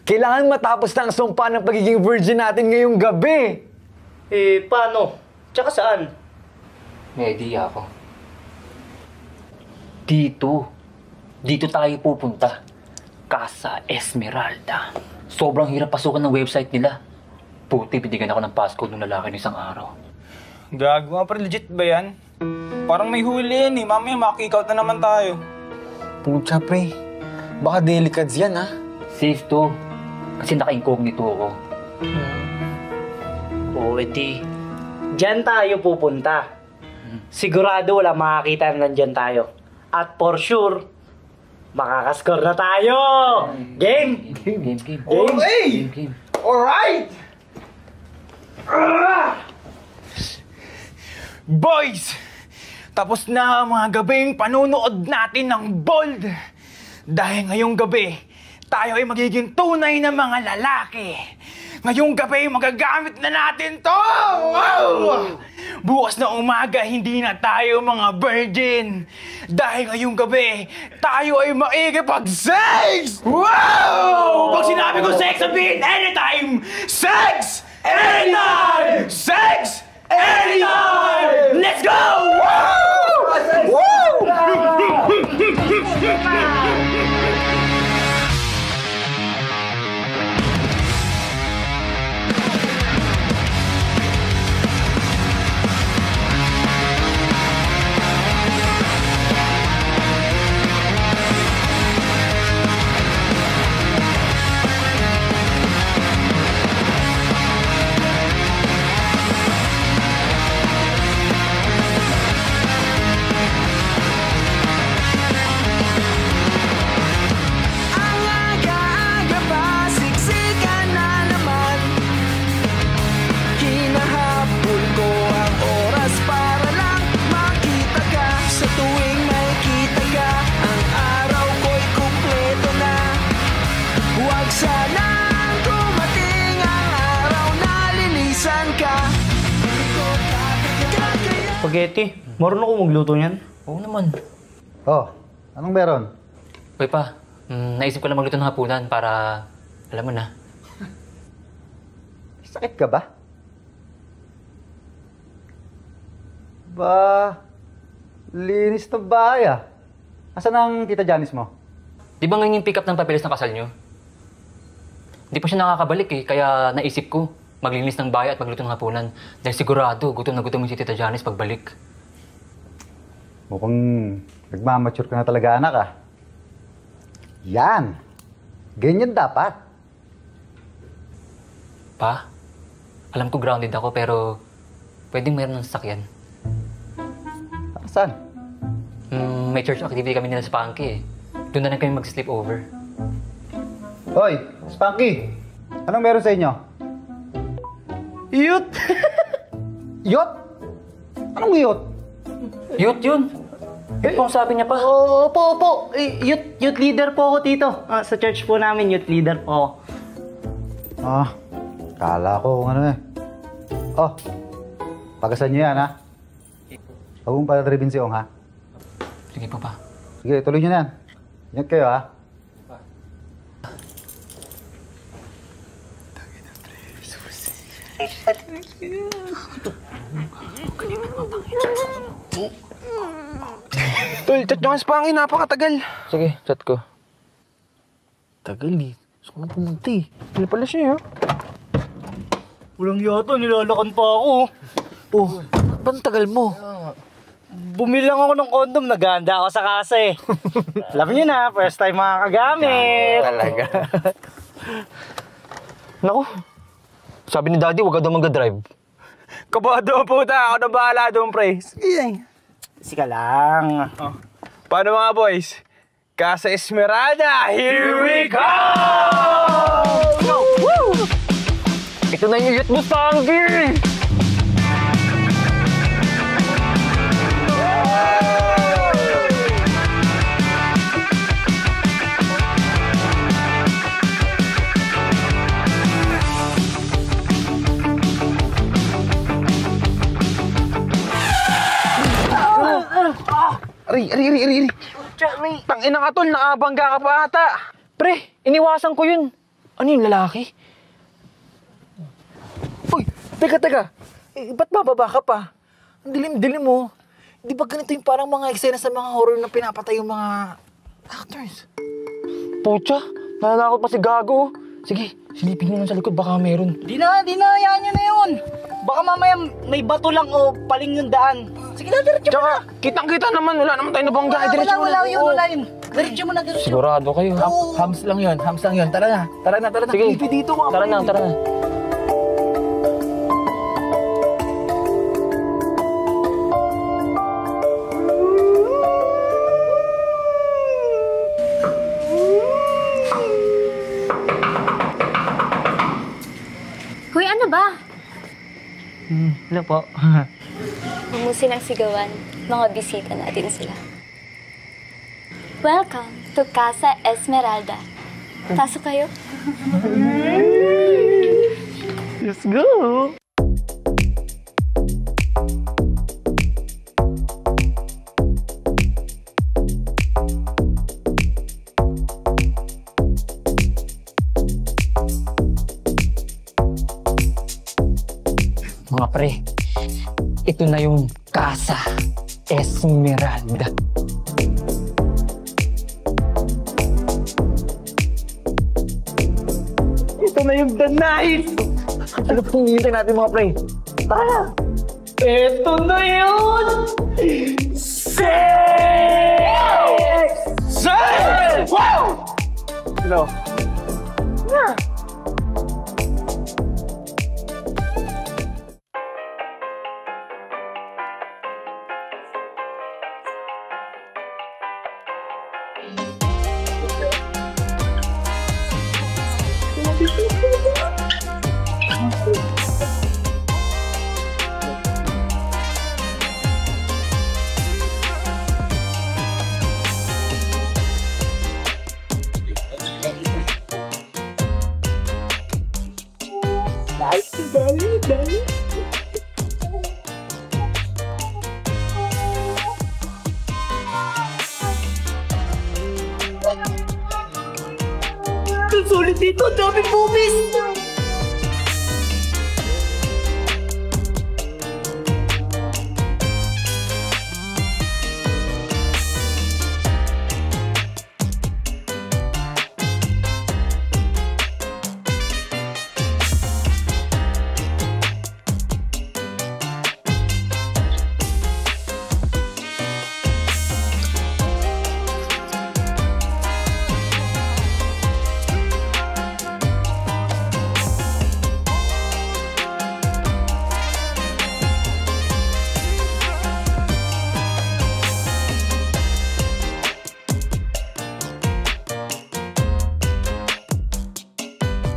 Kailangan matapos na ang sumpa ng pagiging virgin natin ngayong gabi. Eh, paano? Tsaka saan? May idea ako. Dito tayo pupunta. Casa Esmeralda. Sobrang hirap pasukan ng website nila. Puti, binigyan ako ng passcode ng lalaki ng isang araw. Gago nga, pero legit ba yan? Parang may huli yan eh. Mamaya makik-out na naman tayo. Pucha, pre. Baka delicads yan, ha? Safe to. Kasi naka-incognito ako. Oo, edi. Diyan tayo pupunta. Sigurado wala makakita na nandyan tayo. At for sure, makakascore na tayo! Game! Game. Okay! Alright! Boys! Tapos na ang mga gabing panunood natin ng Bold. Dahil ngayong gabi, tayo ay magiging tunay na mga lalaki. Ngayong gabi, magagamit na natin to! Wow! Bukas na umaga, hindi na tayo mga virgin. Dahil ngayong gabi, tayo ay maikipag-sex! Wow! Pag sinabi ko sex, sabihin anytime! Sex! Anytime! Sex! Anytime! Let's go! Woo! spaghetti. Marunong ako magluto niyan. Oo naman. Oh, anong meron? Uy pa, naisip ko lang magluto ng hapunan para, alam mo na. Sakit ka ba? Ba, linis ng bahay ah. Asan ang tita Janice mo? Di ba ngayon yung pick up ng papeles ng kasal nyo? Hindi pa siya nakakabalik eh, kaya naisip ko maglinis ng bahay at magluto ng hapunan. Dahil sigurado, gutom na gutom yung si Tita Janice pagbalik. Mukhang nagmamature ka na talaga, anak ah. Yan. Ganyan dapat. Pa, alam ko grounded ako pero pwedeng mayroon ng sasakyan. Saan? May church activity kami nila sa Punky eh. Doon na lang kami mag-sleep over. Hoy, Spunky! Anong meron sa inyo? Yut! Yut? Anong yut? Yut yun! Yut po ang sabi niya pa. Opo. Youth leader po ako, Tito. Sa church po namin, youth leader po ako. Ah, kala ko kung ano eh. Oh, pagasan niyo yan ha. Huwag mong palatribin si Ong ha. Sige po pa. Sige, tuloy niyo na yan. Ingat kayo ha. Tol, chat nyo nga Spanky, napakatagal. Sige, chat ko. Tagal eh. Gusto ko na pumunta eh. Pala pala siya ha. Walang yata, nilalakan pa ako. Oh, ba't tagal mo? Bumili lang ako ng kondom, naganda ako sa kasa eh. Alam niyo na, first time makakagamit. Talaga. Naku, sabi ni Daddy, huwag ka daw mag-drive. Kabado puta, ako na bahala doon, pre. Sika lang. Paano mga boys? Casa Esmeralda, here we come! Woo! Ito na yung youth mo, Spunky! Ari. Tangina ka tol, nakabangga ka pa ata. Pre, iniwasan ko yun. Ano yung lalaki? Uy, teka. Ba't bababa ka pa? Ang dilim-dilim mo. Di ba ganito yung parang mga eksena sa mga horror na pinapatay yung mga actors? Pucha, nananakot pa si Gago. Sige, silipin mo lang sa likod, baka meron. Di na, yan nyo na yun. Baka mamaya may bato lang o paling yung daan. Sige na, diretso mo na. Kitang-kita naman, wala naman tayo nabangga. Diretso mo na. Wala yun. Diretso mo na. Sigurado kayo. Hams lang yun. Tara na. Sige, Pipi dito mga tara na. Hoy, ano ba? Hello po. Humusin ang sigawan. Mga bisita natin sila. Welcome to Casa Esmeralda. Pasok kayo. Let's go! Mga pre, ito na yung Casa Esmeralda. Ito na yung The Night! Ano pong hintay natin mga pre? Tara na! Ito na yun! Sex! Wow! Hello? Ang sulit dito, daming boobies!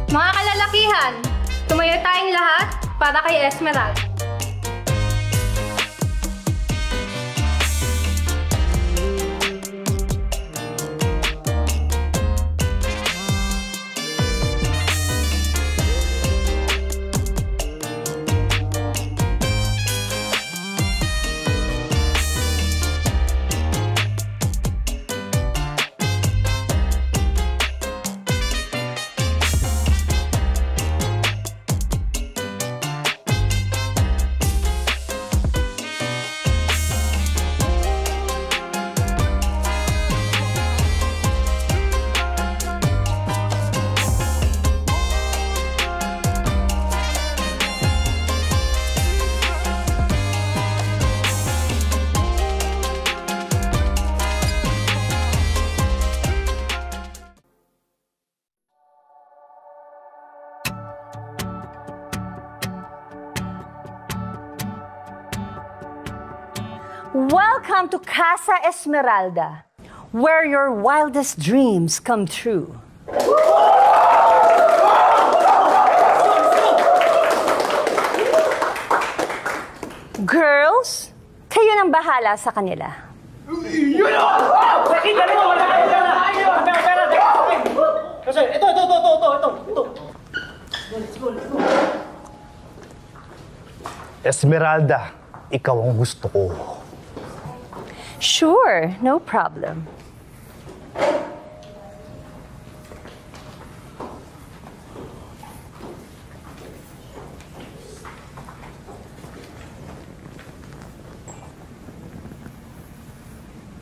Mga kalalakihan, tumayo tayong lahat para kay Esmeralda. Welcome to Casa Esmeralda, where your wildest dreams come true. Girls, kayo nang bahala sa kanila. Yun o! Nakita rin mo! Kasi, ito. Esmeralda, ikaw ang gusto ko. Sure, no problem.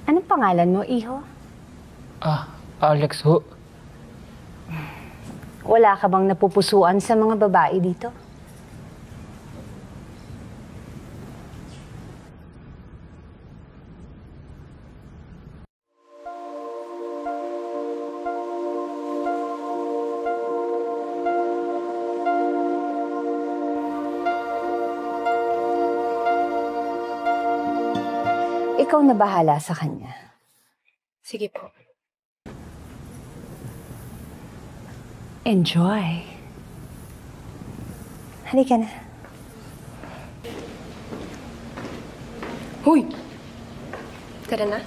Anong pangalan mo, iho? Alex ho. Wala ka bang napupusuan sa mga babae dito? Ikaw na bahala sa kanya. Sige po. Enjoy. Halika na. Hoy! Tara na.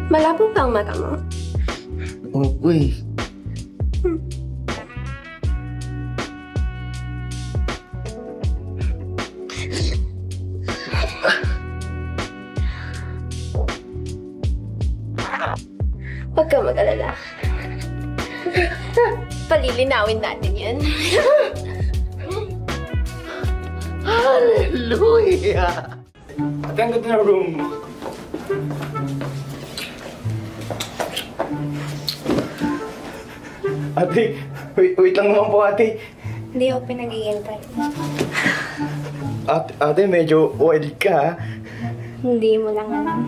Malabo ba ang mata mo? Opo eh. Huwag kang mag-alala. Palilinawin natin yan. Hallelujah! Ate, ang ganda ng room mo. Ate, wait lang naman po, ate. Hindi ako pinag-iintay. Ate, medyo wild ka, ha? Hindi mo lang alam.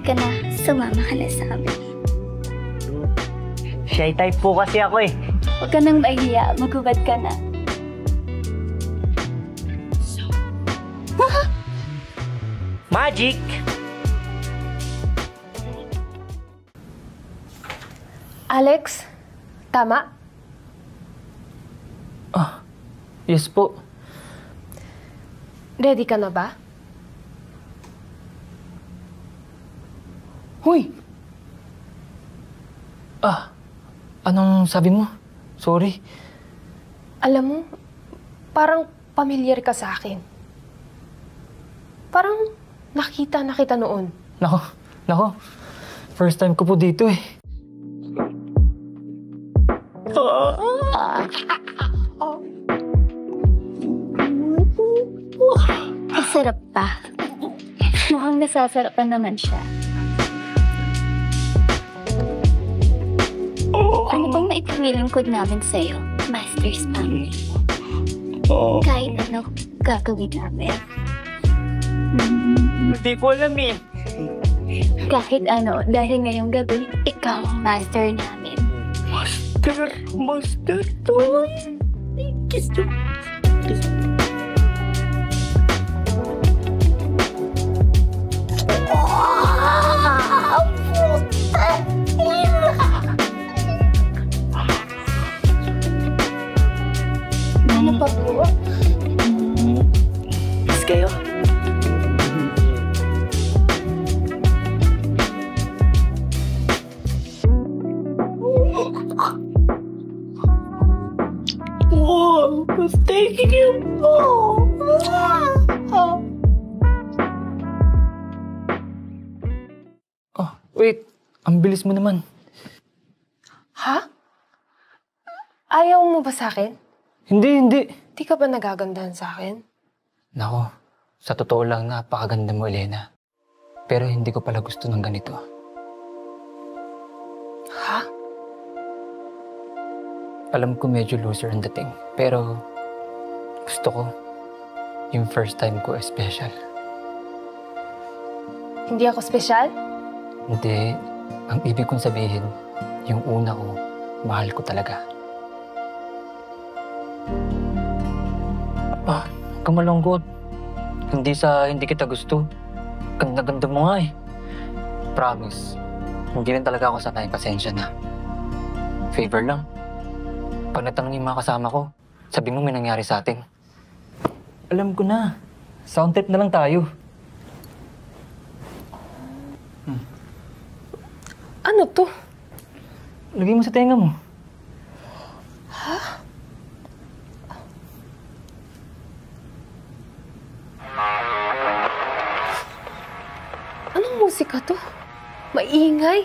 ka na. Sumama ka na sa amin. Shy type po kasi ako eh. Huwag ka nang mahiya. Magubad ka na. Magic! Alex, tama? Yes po. Ready ka na ba? Huy! Anong sabi mo? Sorry. Alam mo, parang pamilyar ka sa akin. Parang nakita na kita noon. Nako. First time ko po dito eh. Ang sarap pa. Mukhang nasasarapan naman siya. Ano bang maipangilingkod namin sa'yo, Master Spanky? Kahit ano gagawin namin. Hindi ko alam eh. Kahit ano, dahil ngayong gabi, ikaw ang master namin. Master to. Kiss to. Ano pa po? Kiss kayo. Oh, who's taking you? Wait, ang bilis mo naman. Ha? Ayaw mo ba sa akin? Hindi. Di ka ba nagagandahan sa akin? Nako, sa totoo lang napakaganda mo, Elena. Pero hindi ko pala gusto ng ganito. Ha? Alam ko medyo loser ang dating, pero gusto ko yung first time ko special. Hindi ako special? Hindi. Ang ibig kong sabihin, yung una ko, mahal ko talaga. Huwag kang malungkot. Hindi kita gusto. Ganda-ganda mo nga eh. Promise. Hindi rin talaga ako sanay. Pasensya na. Favor lang. Pag natanong yung mga kasama ko, sabi mo may nangyari sa atin. Alam ko na. Sound trip na lang tayo. Ano to? Lagay mo sa tenga mo. Ha? Anong musika to? Maingay.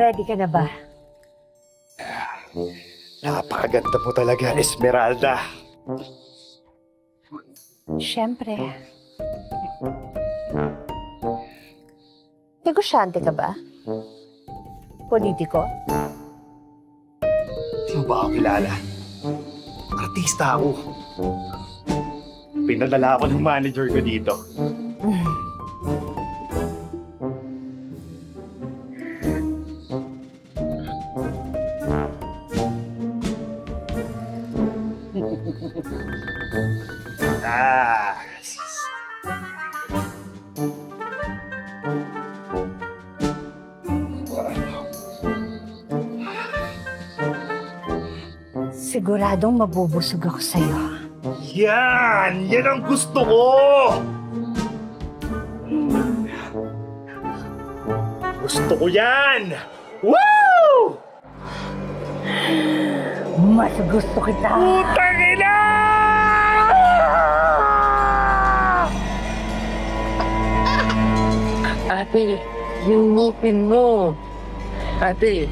Ready ka na ba? Napakaganda mo talaga, Esmeralda. Siyempre. Negosyante ka ba? Politiko? Hindi mo ba ako kilala? Artista ako. Pinadala ako ng manager ko dito. Siguradong mabubusog ako sa'yo. Yan! Yan ang gusto ko! Gusto ko yan! Woo! Mas gusto kita! Putang ina! Ate, yung ngipin mo. Ate.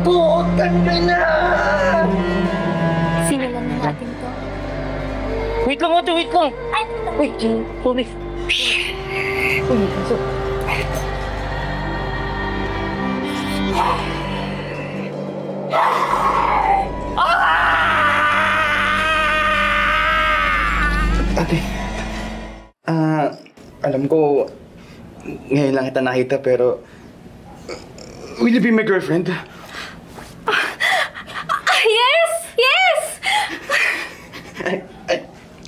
Putang ina! Sinilan na natin to. Wait lang, ate, wait lang. Wait, sorry. Ate, alam ko, ngayon lang kita nakita pero, will you be my girlfriend? Yes! Yes!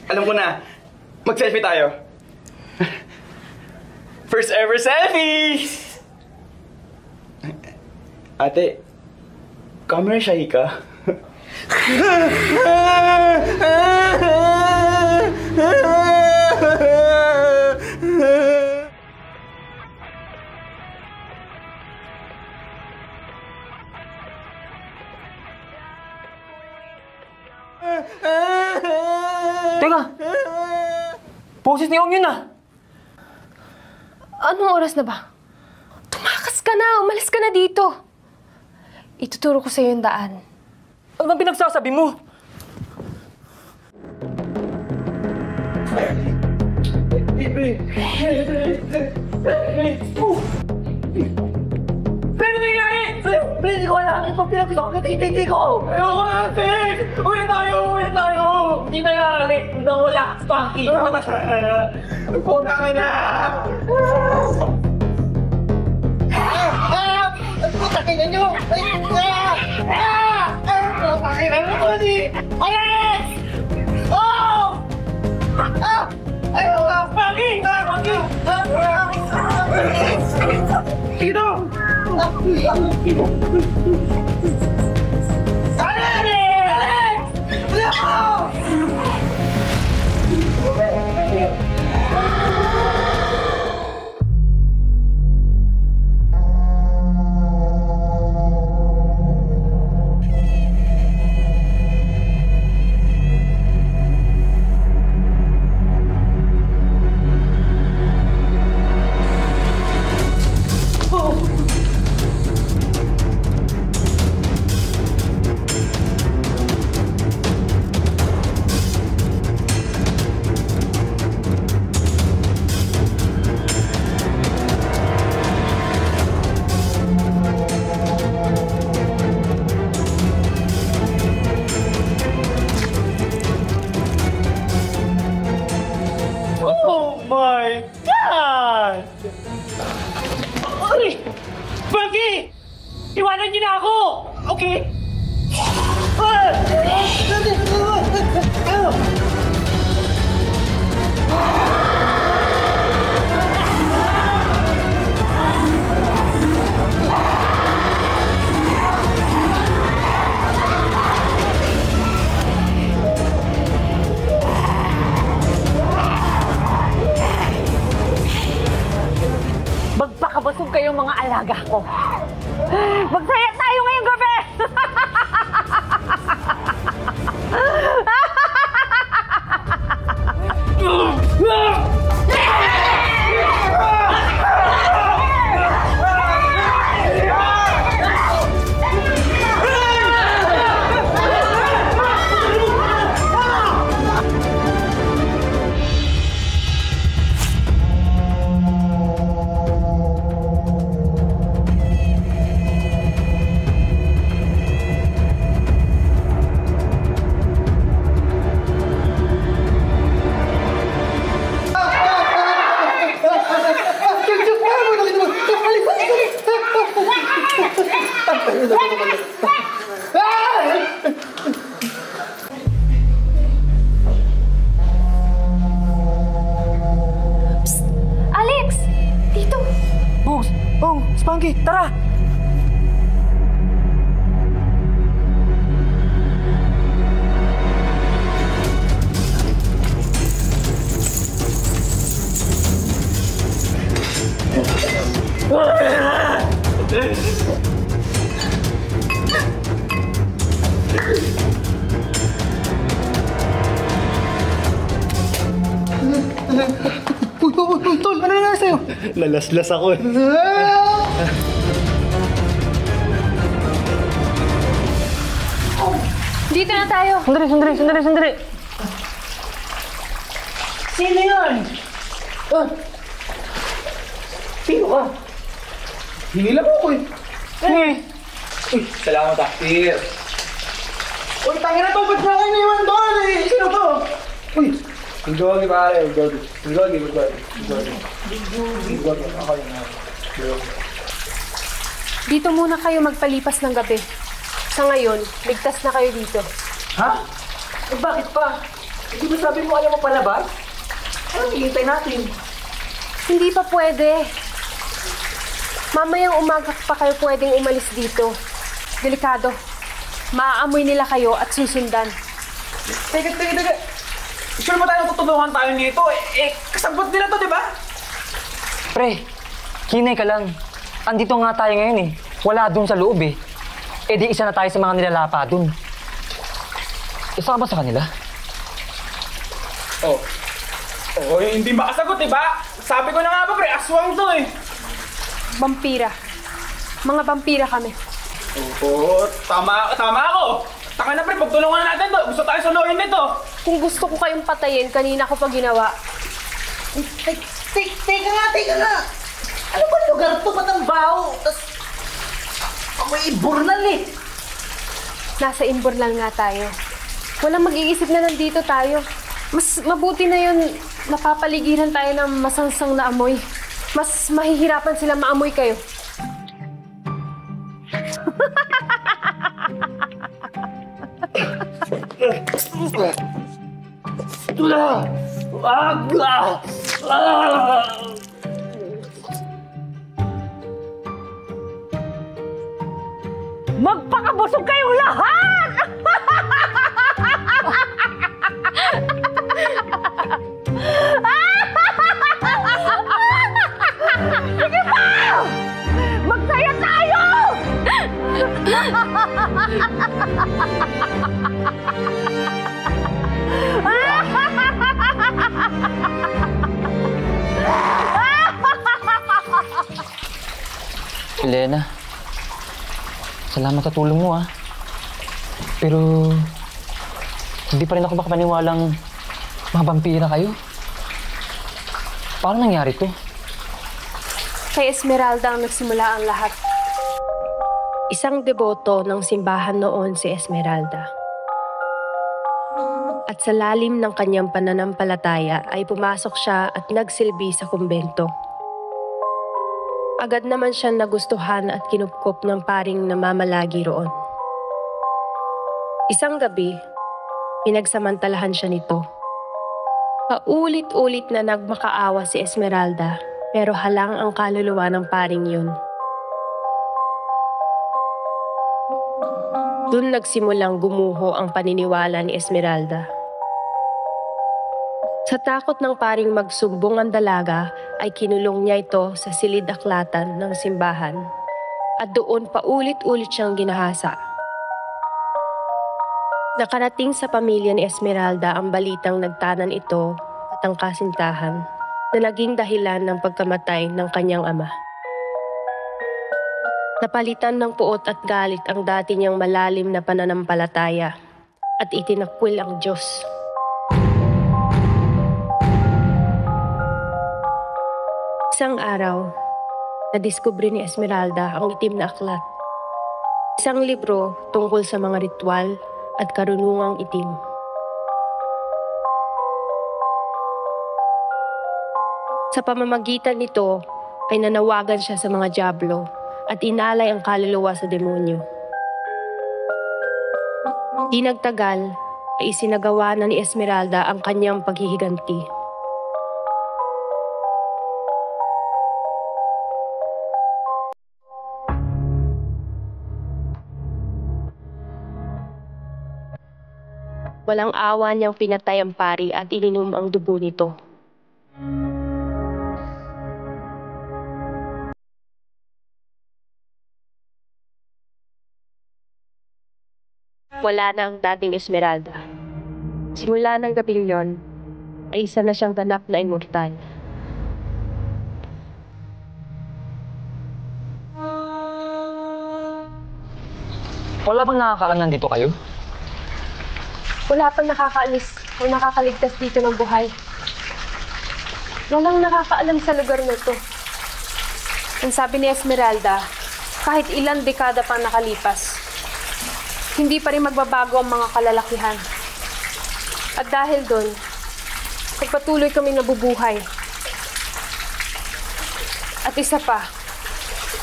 Alam ko na, mag-selfie tayo. First ever selfie! Ate, camera shy ka? Teka! Boses ni Om yun ah! Anong oras na ba? Tumakas ka na! Umalis ka na dito! Ituturo ko sa'yo yung daan. Ano bang pinagsasabi mo? Pero nangyari! Hindi ko alam ito pinagsasabi ng hindi ko! Ayoko na, ate! Uwi tayo! Hindi nangyari! Nawala! Spanky! Punta ka na! Putakin na nyo! Putakin na nyo! Alex! Oh! Ayaw ka! Spanky! Sino? Alex! Oh my God! Ay! Baggy! Iwanan niyo na ako! Okay? Magpakabasog kayong mga alaga ko. Magsaya tayo ngayong gabi! Psst! Alex! Dito! Bugs! Ong! Spanky! Tara! Tol, ano nangyari sa'yo? Nalaslas ako eh. Dito na tayo! Sandali! Sino yun? Sino ka? Hinila mo ko eh. Uy, salamat Peer. Uy, tangin na to, ba't na kayo naiwan doon eh? Sino to? Uy, Gogi pare, Gogi. Gogi. Ako yun na. Dito muna kayo magpalipas ng gabi. Sa ngayon, ligtas na kayo dito. Ha? Eh, bakit pa? Hindi ba sabi mo ayaw mo palabas? Anong hihintay natin? Hindi pa pwede. Mamayang umaga pa kayo pwedeng umalis dito. Delikado. Maaamoy nila kayo at susundan. Teka. Sure ba tayo tutulungan tayo nito? Kasabot nila to, di ba? Pre, hinay ka lang. Andito nga tayo ngayon eh. Wala dun sa loob eh. E di isa na tayo sa mga nilalapa dun. Isa ka ba sa kanila? Hindi makasagot, di ba? Sabi ko na nga ba, pre, aswang to eh. Vampira. Mga vampira kami. Oo, tama ako. Taka na, pre, pagtulungan natin to. Gusto tayo suluhin nito. Kung gusto ko kayong patayin, kanina ko pa ginawa. Teka nga. Ano ba lugar to? Ba't ang baho? Tapos, may iburnal eh. Nasa Inbornal nga tayo. Walang mag-iisip na nandito tayo. Mas mabuti na yun, napapaligiran tayo ng masangsang na amoy. Mas mahihirapan sila maamoy kayo. Magpakabusog kayong lahat! Sige pa! Magsaya tayo! Elena, salamat sa tulong mo ah. Pero, hindi pa rin ako makapaniwalang mga vampira kayo. Paano nangyari to? Kay Esmeralda ang nagsimula ang lahat. Isang deboto ng simbahan noon si Esmeralda. At sa lalim ng kanyang pananampalataya ay pumasok siya at nagsilbi sa kumbento. Agad naman siyang nagustuhan at kinupkop ng paring namamalagi roon. Isang gabi, pinagsamantalahan siya nito. Paulit-ulit na nagmakaawa si Esmeralda, pero halang ang kaluluwa ng paring yun. Doon nagsimulang gumuho ang paniniwala ni Esmeralda. Sa takot ng paring magsumbong ang dalaga, ay kinulong niya ito sa silid-aklatan ng simbahan at doon paulit-ulit siyang ginahasa. Nakarating sa pamilya ni Esmeralda ang balitang nagtanan ito at ang kasintahan na naging dahilan ng pagkamatay ng kanyang ama. Napalitan ng puot at galit ang dati niyang malalim na pananampalataya at itinakwil ang Diyos. Isang araw, nadiskubre ni Esmeralda ang itim na aklat. Isang libro tungkol sa mga ritual at karunungang itim. Sa pamamagitan nito ay nanawagan siya sa mga dyablo at inalay ang kaluluwa sa demonyo. Di nagtagal ay isinagawa na ni Esmeralda ang kanyang paghihiganti. Walang awa niyang pinatay ang pari at ininom ang dugo nito. Wala na ang dating Esmeralda. Simula ng gabing yon, ay isa na siyang ganap na immortal. Wala bang nakakaanan dito kayo? Wala pang nakakaalis o nakakaligtas dito ng buhay. Walang nakakaalam sa lugar na to. Ang sabi ni Esmeralda, kahit ilang dekada pang nakalipas, hindi pa rin magbabago ang mga kalalakihan. At dahil doon, pagpatuloy kami nabubuhay. At isa pa,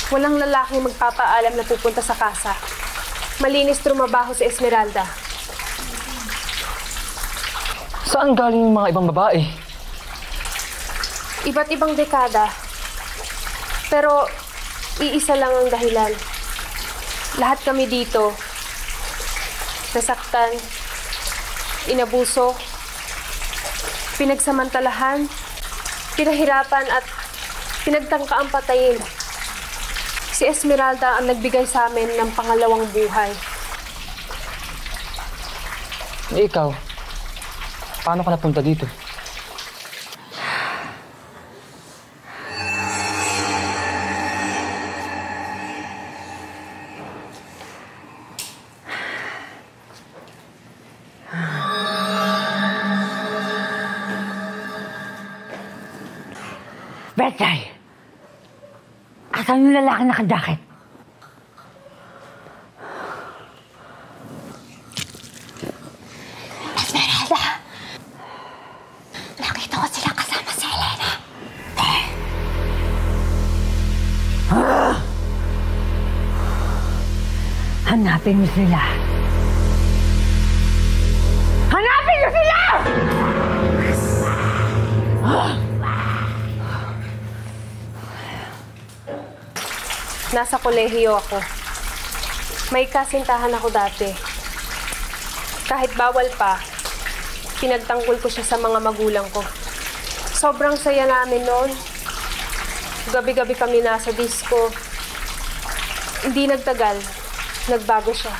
walang lalaking magpapaalam na pupunta sa kasa. Malinis trumabaho si Esmeralda. Saan galing yung mga ibang babae? Iba't ibang dekada. Pero iisa lang ang dahilan. Lahat kami dito, nasaktan, inabuso, pinagsamantalahan, pinahirapan at pinagtangkaang patayin. Si Esmeralda ang nagbigay sa amin ng pangalawang buhay. Ikaw, paano ka napunta dito? Betay! Asan yung lalaki naka-jacket? Esmeralda! Nakita ko sila kasama si Elena. Hanapin mo sila! Hanapin mo sila! Nasa kolehiyo ako. May kasintahan ako dati. Kahit bawal pa, pinagtanggol ko siya sa mga magulang ko. Sobrang saya namin noon. Gabi-gabi kami nasa disco. Hindi nagtagal, nagbago siya.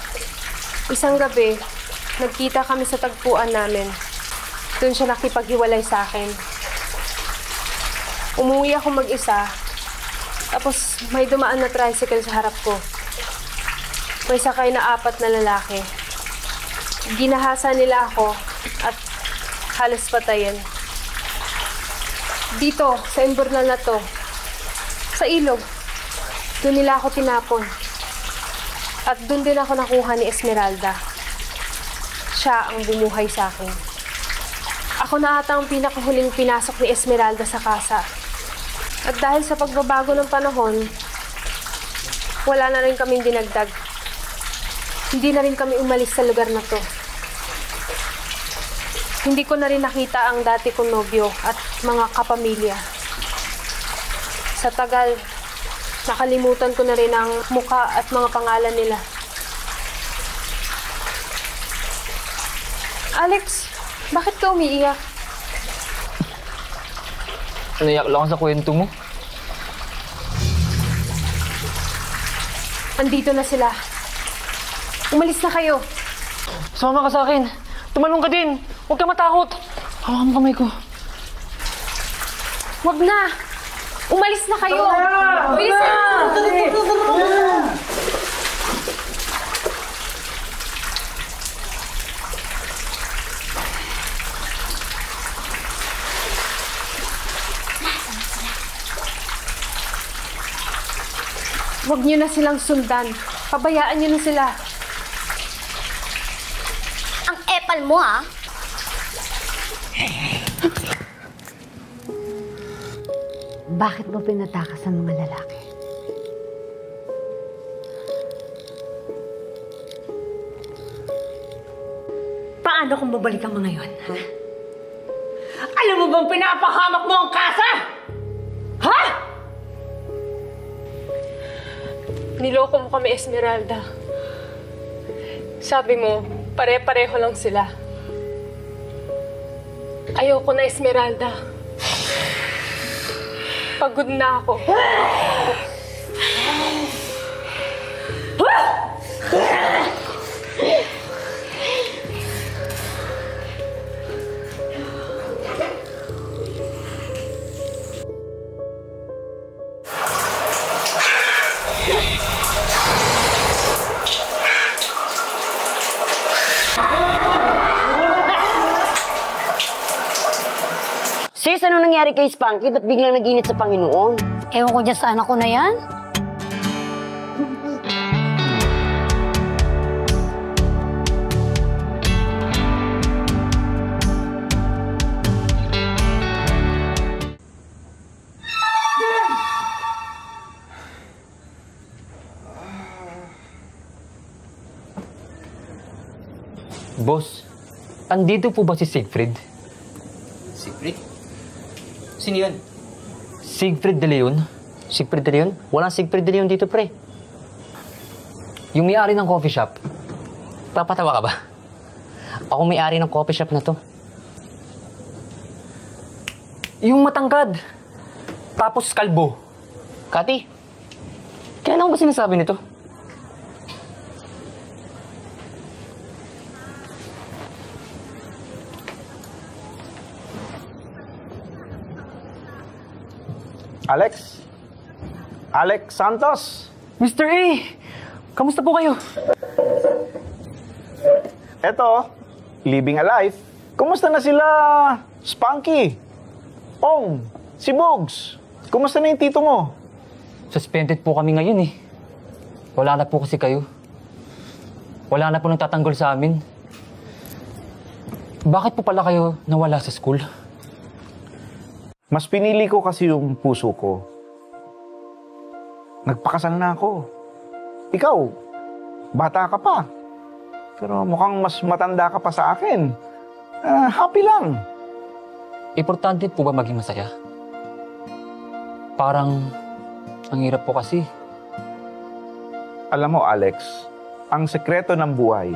Isang gabi, nagkita kami sa tagpuan namin. Doon siya nakipaghiwalay sa akin. Umuwi ako mag-isa. Tapos may dumaan na tricycle sa harap ko. May sakay na 4 na lalaki. Ginahasa nila ako at halos patayin. Dito, sa imburnal na to, sa ilog, doon nila ako tinapon. At doon din ako nakuha ni Esmeralda. Siya ang bumuhay sa akin. Ako na ata ang pinakahuling pinasok ni Esmeralda sa kasa. At dahil sa pagbabago ng panahon, wala na rin kaming dinagdag. Hindi na rin kami umalis sa lugar na to. Hindi ko na rin nakita ang dati kong nobyo at mga kapamilya. Sa tagal, nakalimutan ko na rin ang muka at mga pangalan nila. Alex, bakit ka umiiyak? Naiyak lang ako sa kwento mo. Andito na sila. Umalis na kayo. Sumama ka sa akin. Tumalong ka din. Huwag ka matakot. Hawakan mo kamay ko. Huwag na. Umalis na kayo. Bilis na. Huwag niyo na silang sundan. Pabayaan niyo na sila. Ang epal mo, ah! Bakit mo pinatakas ang mga lalaki? Paano kung babalik ang mga yon, ha? Alam mo bang pinapahamak mo ang kasa? Ha? Niloko mo kami, Esmeralda. Sabi mo, pare-pareho lang sila. Ayoko na, Esmeralda. Pagod na ako. Sis, anong nangyari kay Spanky? Ba't biglang nag-init sa Panginoon? Ewan ko dyan sa anak ko na yan. Boss, andito po ba si Siegfried? Siegfried? Sino yun? Siegfried de Leon? Siegfried de Leon? Walang Siegfried de Leon dito, pre. Yung may-ari ng coffee shop. Papatawa ka ba? Ako may-ari ng coffee shop na to. Yung matangkad. Tapos kalbo. Kati, kailan ko ba sinasabi nito? Alex? Alex Santos? Mr. A! Kamusta po kayo? Eto, living a life. Kumusta na sila, Spanky? Ong, si Bugs? Kumusta na yung tito mo? Suspended po kami ngayon eh. Wala na po kasi kayo. Wala na po nagtatanggol sa amin. Bakit po pala kayo nawala sa school? Mas pinili ko kasi yung puso ko. Nagpakasal na ako. Ikaw, bata ka pa. Pero mukhang mas matanda ka pa sa akin. Happy lang. Importante po ba maging masaya? Parang ang hirap po kasi. Alam mo, Alex, ang sekreto ng buhay,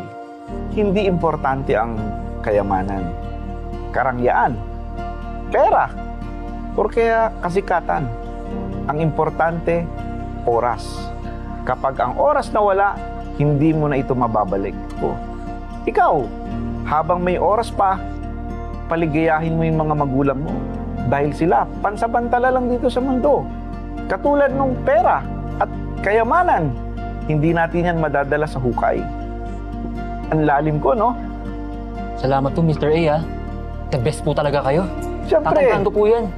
hindi importante ang kayamanan, karangyaan, pera, o kaya kasikatan. Ang importante, oras. Kapag ang oras nawala, hindi mo na ito mababalik. Ikaw, habang may oras pa, paligayahin mo yung mga magulang mo. Dahil sila, pansabantala lang dito sa mundo. Katulad ng pera at kayamanan, hindi natin yan madadala sa hukay. Ang lalim ko, no? Salamat po, Mr. A, ha? The best po talaga kayo. Siyempre. Tatandaan ko po yan.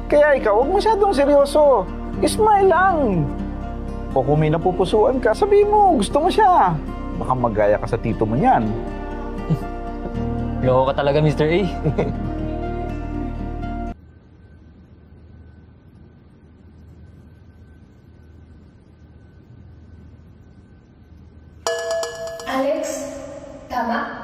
Kaya ikaw, huwag masyadong seryoso. Smile lang. O kung may napupusuan ka, sabihin mo, gusto mo siya. Baka magaya ka sa tito mo niyan. Loko ka talaga, Mr. A. Alex, tama?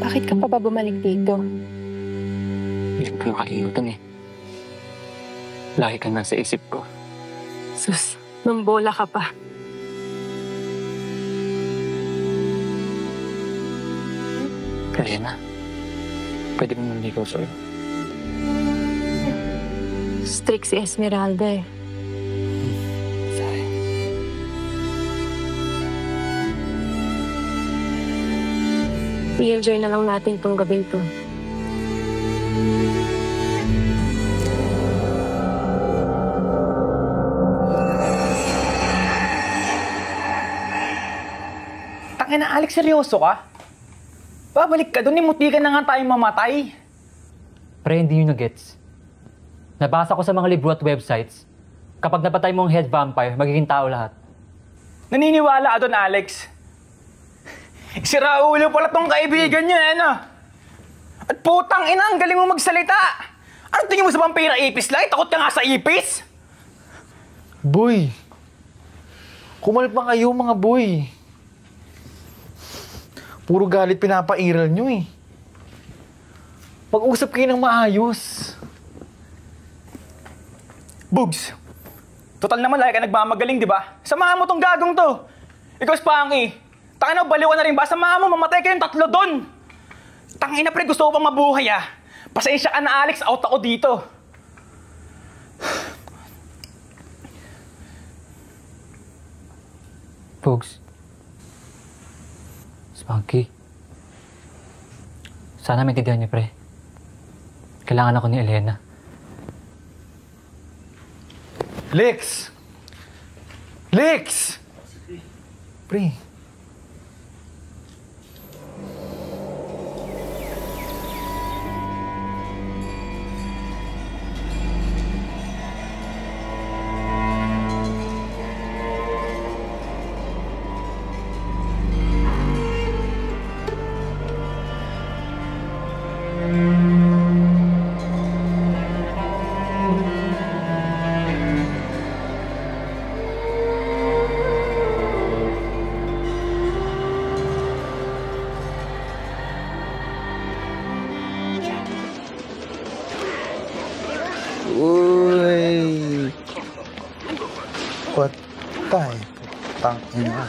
Bakit ka pa ba bumalik dito? Hindi ko kayo kakilimutan eh. Lagi ka nasa isip ko. Sus, mambola ka pa. Karina, pwede mo naligaw sa'yo. Strict si Esmeralda eh. I-enjoy na lang natin tong gabing to. Tangina, Alex, seryoso ka? Babalik ka doon, imuti ka na nga tayong mamatay. Pre, hindi nyo na-gets. Nabasa ko sa mga libro at websites, kapag napatay mo ang head vampire, magiging tao lahat. Naniniwala ka doon, Alex. Sira ulo pala tong kaibigan niyo, eh, no? At putang ina, ang galing mo magsalita. Ano tingin mo sa vampira ipis lang? Takot ka nga sa ipis? Boy, kumalma kayo mga boy. Puro galit pinapairal nyo eh. Pag-usap kayo ng maayos. Bugs, total naman lagi ka nagmamagaling, di ba? Samahan mo tong gagong to. Ikaw, Spanky. Tangina, baliw ka na rin ba? Samahan mo, mamatay kayong tatlo doon. Tangina, pre, gusto ko pang mabuhay, ah. Pasensya ka na, Alex. Out ako dito. Pogs. Spunky. Sana maintindihan niyo, pre. Kailangan ako ni Elena. Lex! Lex! Pre. Uy! Patay. Tangina.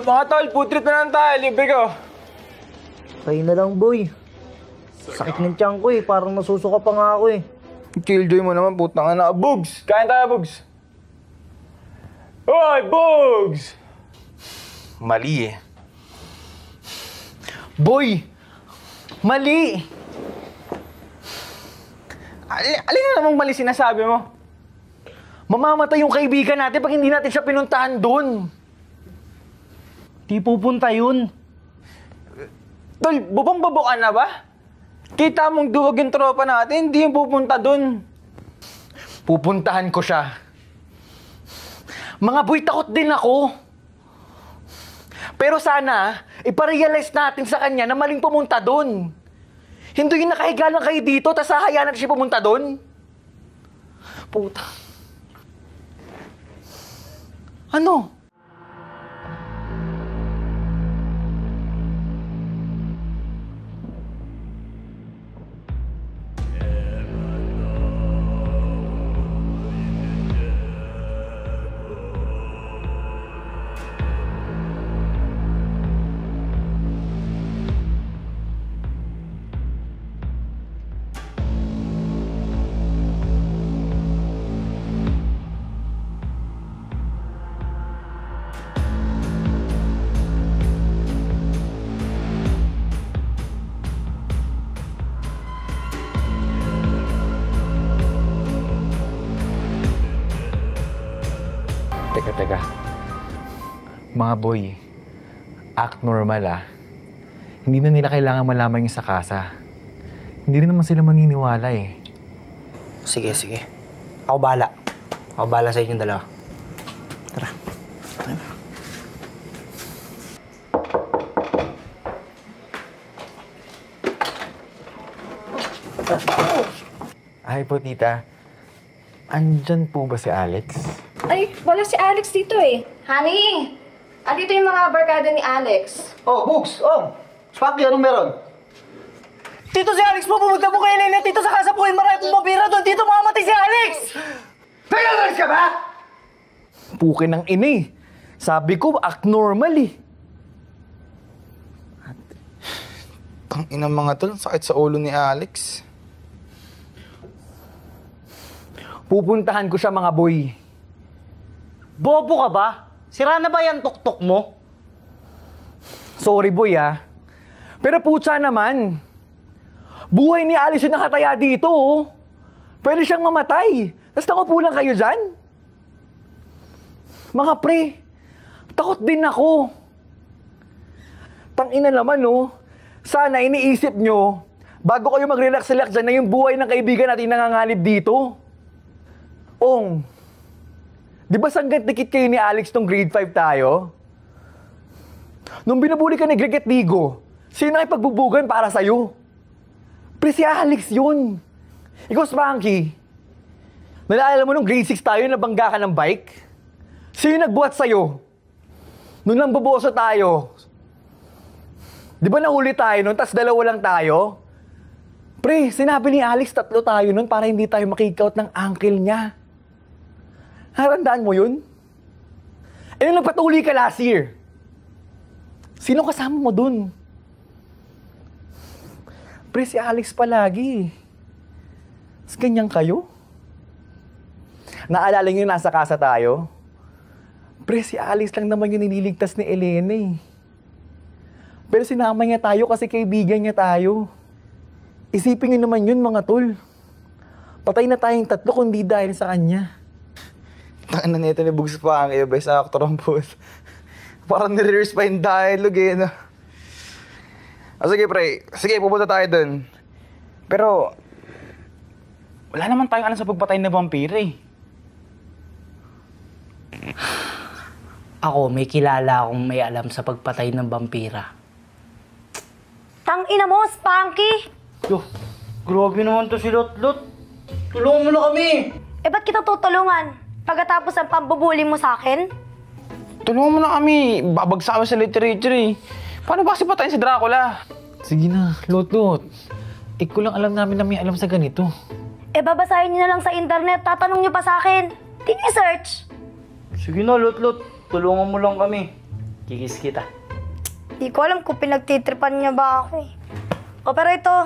Mga tol, food trip na lang tayo. Libre ko. Kayo na lang, boy. Sakit ng tiyan ko eh. Parang nasusuka pa nga ako eh. Killjoy mo naman, putang ina. Bugs! Kain tayo, Bugs. Hoy, Bugs! Mali eh. Boy! Mali! Alin na namang mali sinasabi mo? Mamamatay yung kaibigan natin pag hindi natin siya pinuntahan doon. Di pupunta yun. Tol, bubong-bubo ka na ba? Kita mong duwag yung tropa natin, hindi yung pupunta doon. Pupuntahan ko siya. Mga boy, takot din ako. Pero sana, iparealize natin sa kanya na maling pumunta doon. Hindi yung nakahiga lang kayo dito, tapos hahayaan natin siya pumunta doon. Puta. Ano? Teka. Mga boy, act normal ah. Hindi na nila kailangan malaman yung sa kasa. Hindi rin naman sila maniniwala eh. Sige. Ako bahala. Ako bahala sa inyong dalawa. Tara. Ay po, tita. Andyan po ba si Alex? Ay, wala si Alex dito eh. Honey, andito yung mga barkada ni Alex. Oh, Bugs! Oh! Sparky, anong meron? Tito, si Alex po! Pumunta po kay Elena! Tito, sa casa po yung marami pong mapira doon! Tito, mamamatay si Alex! Nag-alas ka ba? Pukin ng ina eh. Sabi ko, act normal eh. Tangina mga tol, sakit sa ulo ni Alex. Pupuntahan ko siya mga boy. Bobo ka ba? Sira na ba yan tuktok mo? Sorry boy ah. Pero putsa naman. Buhay ni Alice yung nakataya dito oh. Pwede siyang mamatay. Tapos nakupo lang kayo dyan? Mga pre, takot din ako. Tangina naman oh. Sana iniisip nyo, bago kayo mag-relax-relax dyan na yung buhay ng kaibigan natin nangangalib dito. Ong, di ba sanggat dikit kayo ni Alex nung grade 5 tayo? Nung binubuli ka ni Greg at Digo, sino ang ipagbubugan para sa'yo? Pre, si Alex yun. Ikaw, Spanky, nalala mo nung grade 6 tayo na bangga ka ng bike? Sino nagbuhat sa'yo? Nung nang boboso tayo, di ba nahuli tayo nun, tas dalawa lang tayo? Pre, sinabi ni Alex 3 tayo nun para hindi tayo makikout ng uncle niya. Narandaan mo yun? Eh, nung nagpatuli ka last year, sino kasama mo dun? Pre, si Alex palagi. Mas ganyan kayo? Naalala nyo nasa kasa tayo? Pre, si Alice lang naman yung nililigtas ni Elena eh. Pero sinama niya tayo kasi kaibigan niya tayo. Isipin niyo naman yun, mga tol. Patay na tayong 3 kundi dahil sa kanya. Tangan na nito ni Bugs pa ang iba sa actor ang booth. Parang nire-reverse pa yung dialogue eh, no? Sige, pre. Sige, pupunta tayo dun. Pero, wala naman tayong alam sa pagpatay na vampire eh. Ako, may kilala akong may alam sa pagpatay ng vampira. Tangina mo, Spanky! Yo, grabe naman to si Lotlot. Tulungan mo na kami! Eh, ba't kita tutulungan? Pagkatapos ng pambubuli mo sa akin? Tulungan mo na kami. Babagsak kami sa literature eh. Paano ba kasi patayin si Dracula? Sige na, Lotlot. Ikaw lang alam namin na may alam sa ganito. Eh, babasahin niyo na lang sa internet. Tatanong niyo pa sa akin. Di search. Sige na, Lotlot. Tulungan mo lang kami. Kikis kita. Di ko alam kung pinagtitripan niya ba ako eh. O, pero ito.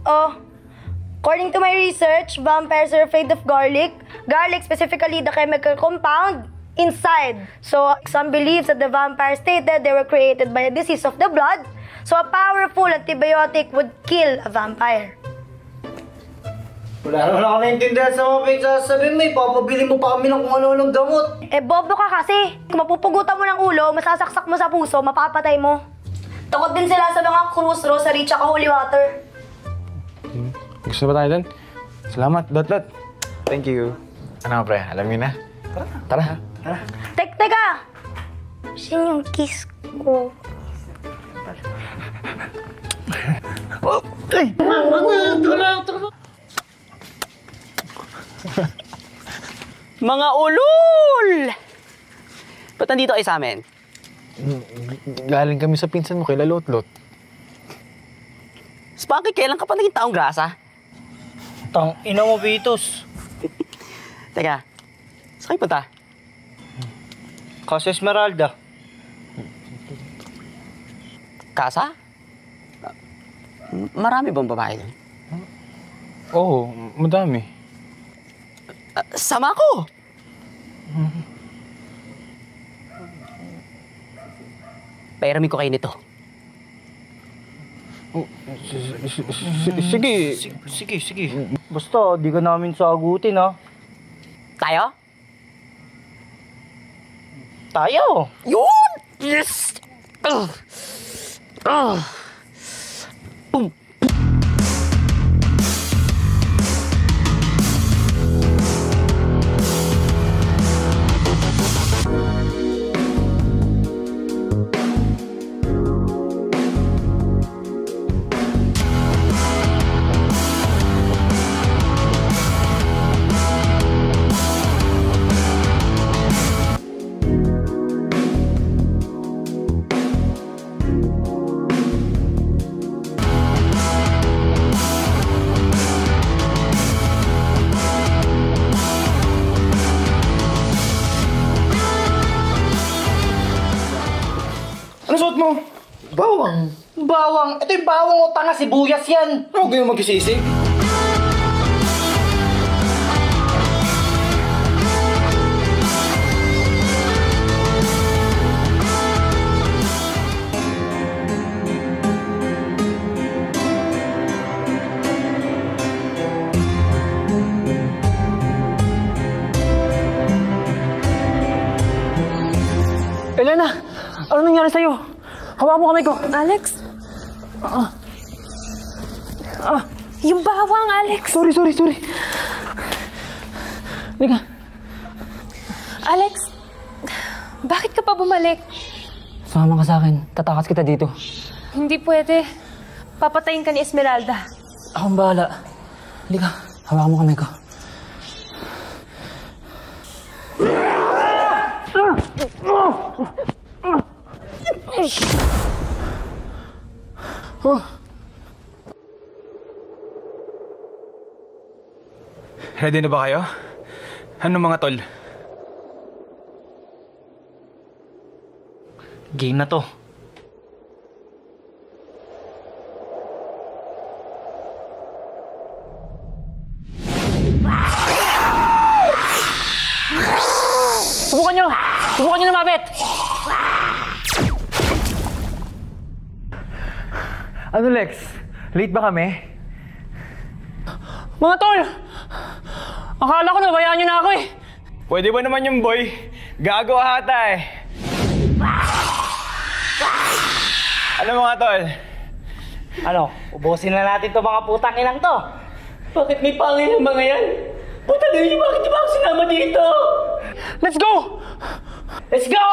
Oh, according to my research, vampires are afraid of garlic. Garlic, specifically the chemical compound inside. So, some believes that the vampires stated they were created by a disease of the blood. So, a powerful antibiotic would kill a vampire. Wala naman ako naintindihan sa mga pinagsasabihin mo. Ipapabili mo pa kami ng kung ano-anong gamot. Eh, bobo ka kasi. Kung mapupugutan mo ng ulo, masasaksak mo sa puso, mapapatay mo. Takot din sila sa mga cruise, rosary, tsaka holy water. Gusto ba tayo dun? Salamat, Lotlot. Thank you. Ano, pre? Alam niyo na? Tara. Teka! Sino yung kiss ko? Mga ulol! Ba't nandito kayo sa amin? Galing kami sa pinsan mo kay Lotlot. Spanky, kailan ka pa naging taong grasa? Tang ina mo, Vitos. Teka, saan kayo punta? Casa Esmeralda. Casa? Marami bang babae doon? Oo, madami. Sama ko! Pairamin ko kayo nito. Sige. Sige. Basta, di ka namin sagutin, ha? Tayo? Tayo! Yun! Yes! Ano suot mo? Bawang. Bawang? Ito yung bawang o tanga, sibuyas yan. Ano ganyan magsisisig? Elena! Ano nangyari sa'yo? Hawa mo kamay ko. Alex? Yung bawang, Alex. Sorry. Liga. Alex, bakit ka pa bumalik? Sumama ka sa akin. Tatakas kita dito. Hindi pwede. Papatayin ka ni Esmeralda. Akong bahala. Liga, hawakan mo kamay ko. Ready na ba kayo? Ano mga tol? Game na to. Subukan nyo! Subukan nyo lumapit! Ano, Lex? Late ba kami? Mga tol! Akala ko nabayaan nyo na ako eh! Pwede ba naman yung boy? Gago ata eh. Ano mga tol? Ano, ubusin na natin to mga putang inang to. Bakit may pangin ang mga yan? Puta na yun, bakit di ba ako sinama dito? Let's go! Let's go!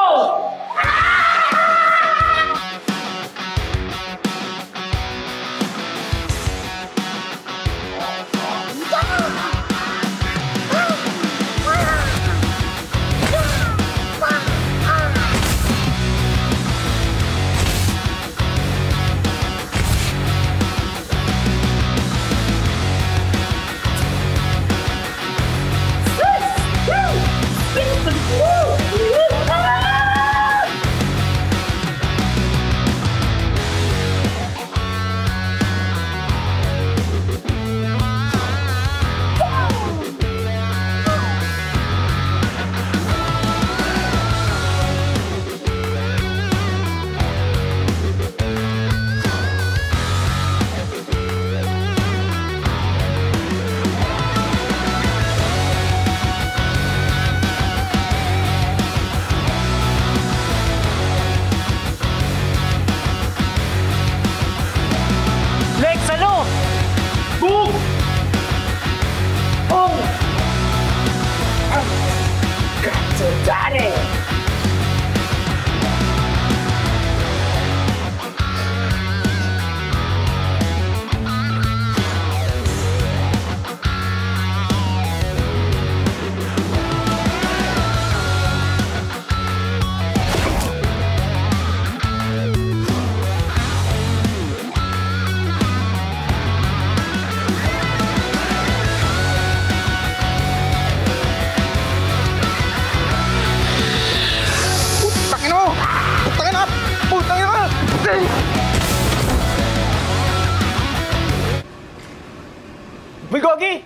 Bulgogi!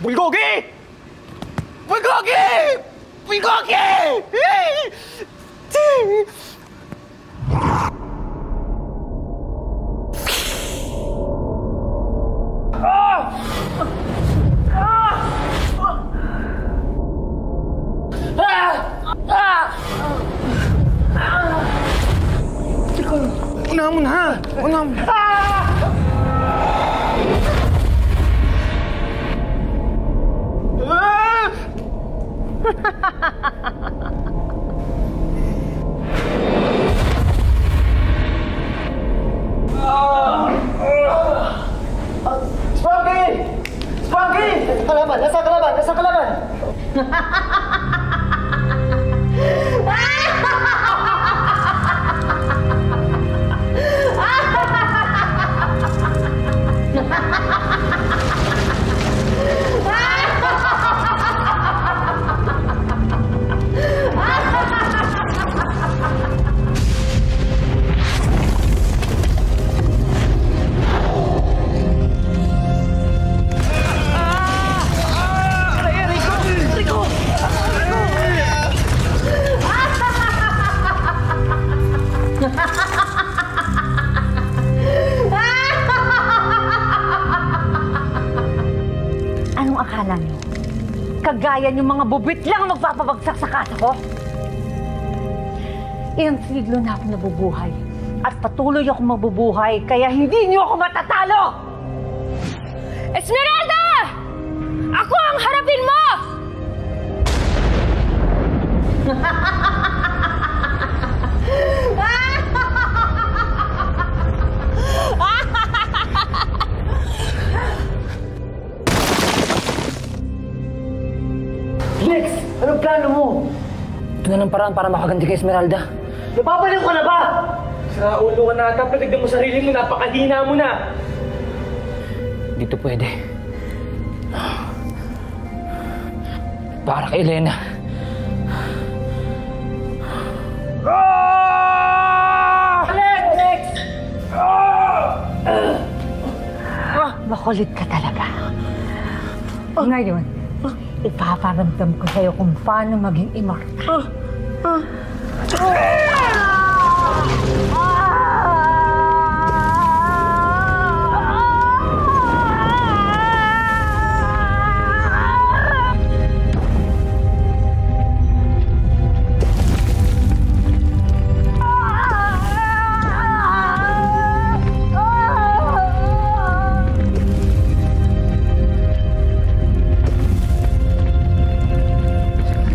Bulgogi! Bulgogi! Bulgogi! Unahan mo na! Unahan mo! Spunky! Spunky! Nasa kalaban! Nasa kalaban! Nasa kalaban! Anong akala niyo? Kagaya yung mga bubit lang magpapabagsak sa kaso ko? Ilang siglo na ako nabubuhay at patuloy ako mabubuhay kaya hindi niyo ako matatalo! Esmeralda! Ako ang harapin mo! Lex! Anong plano mo? Ito na lang paraan para makaganti kay Esmeralda. Napapaliw ka na ba? Sa ulo ka na ata, patignan mo sarili mo, napakahina mo na! Dito pwede. Para kay Elena. Lex! Makulit ka talaga. Ngayon, ipaparamdam ko sa'yo kung paano maging immortal.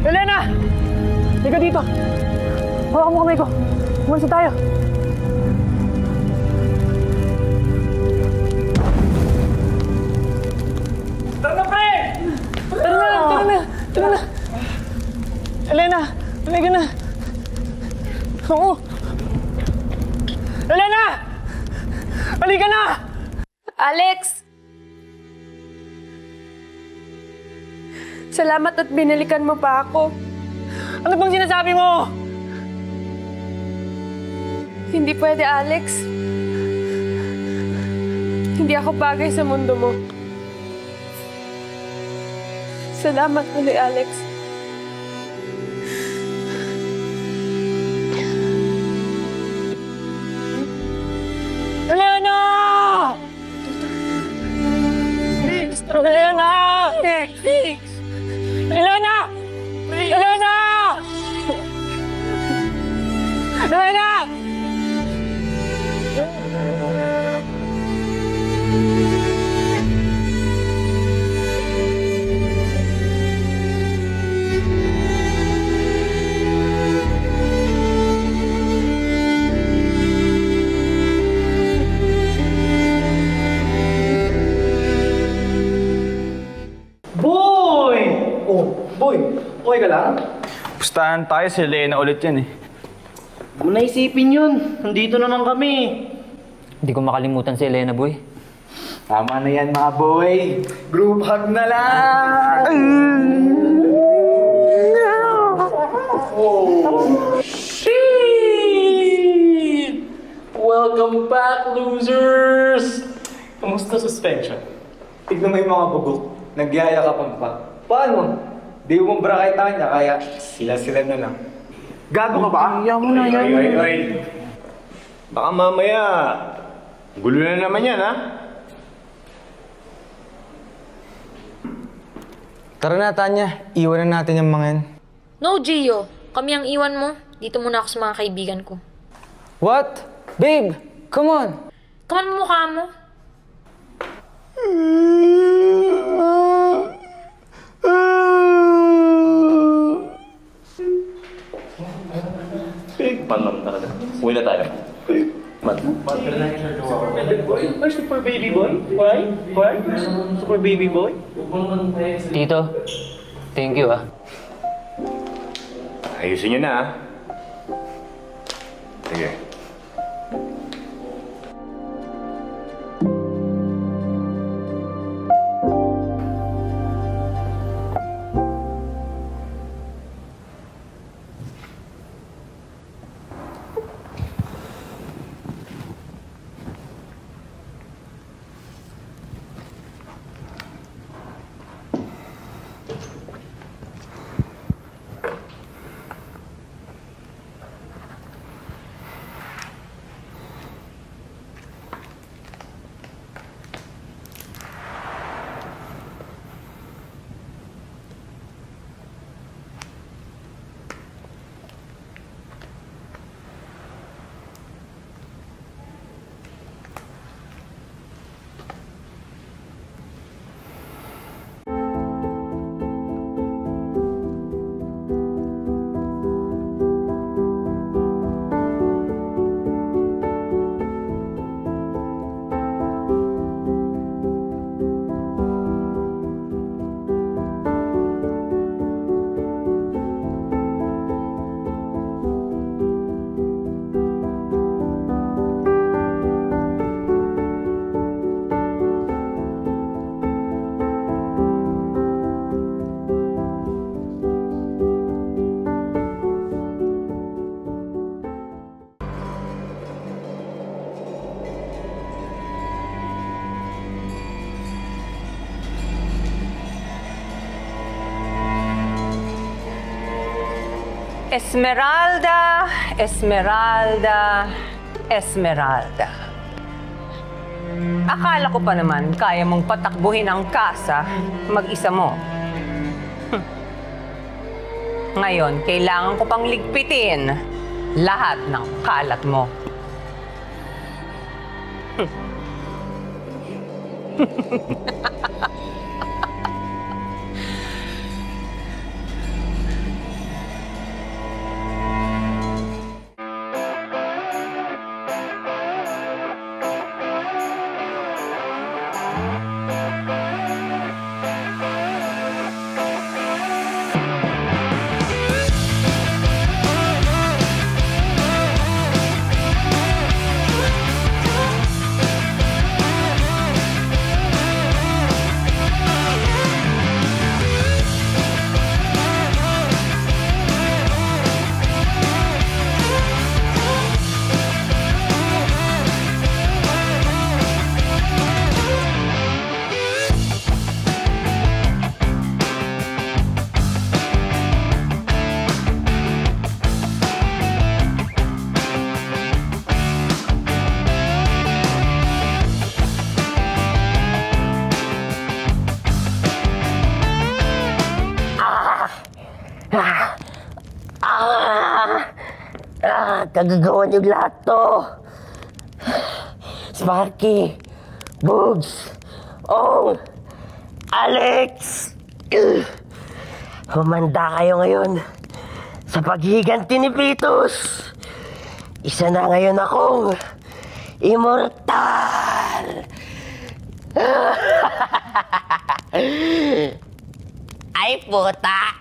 Elena! Halika dito. Hawakan mo kamay ko. Umansa tayo. Tara na, pre! Tara na! Elena, halika na. Oo. Elena! Halika na! Alex! Salamat at binalikan mo pa ako. Ano bang sinasabi mo? Hindi pwede, Alex. Hindi ako bagay sa mundo mo. Salamat muli, Alex. Elena! Elena! Fix! Elena! Elena! Elena! Boy! Oh, boy, okay ka lang? Pustahan tayo, si Elena ulit yan eh. Huwag mo naisipin yun. Nandito naman kami. Hindi ko makalimutan si Elena, boy. Tama na yan, mga boy. Group hug na lang! Oh, shit! Welcome back, losers! Kamusta suspension? Tignan mo yung mga bugok. Nagyayakapan pa. Paano? Di mo bra kay Tanya, kaya sila na lang. Gago ka ba? Iyan mo na yan. Oy. Baka mamaya, gulo na naman yan, ha? Tara na, Tanya. Iwanan natin yung mga yan. No, Gio. Kami ang iwan mo. Dito muna ako sa mga kaibigan ko. What? Babe, come on. Come on, mukha mo. Man talaga. Uwi na tayo. Man. Where's super baby boy? Why? Super baby boy? Tito, thank you, ah. Ayusin nyo na, ha? Sige. Esmeralda, Esmeralda, Esmeralda. Akala ko pa naman kaya mong patakbuhin ang kasa mag-isa mo. Ngayon, kailangan ko pang ligpitin lahat ng kalat mo. Kagagawa niyo lahat to. Sparky, Bugs, Ong, Alex. Humanda kayo ngayon sa paghiganti ni Pitos. Isa na ngayon akong immortal. Ay, puta!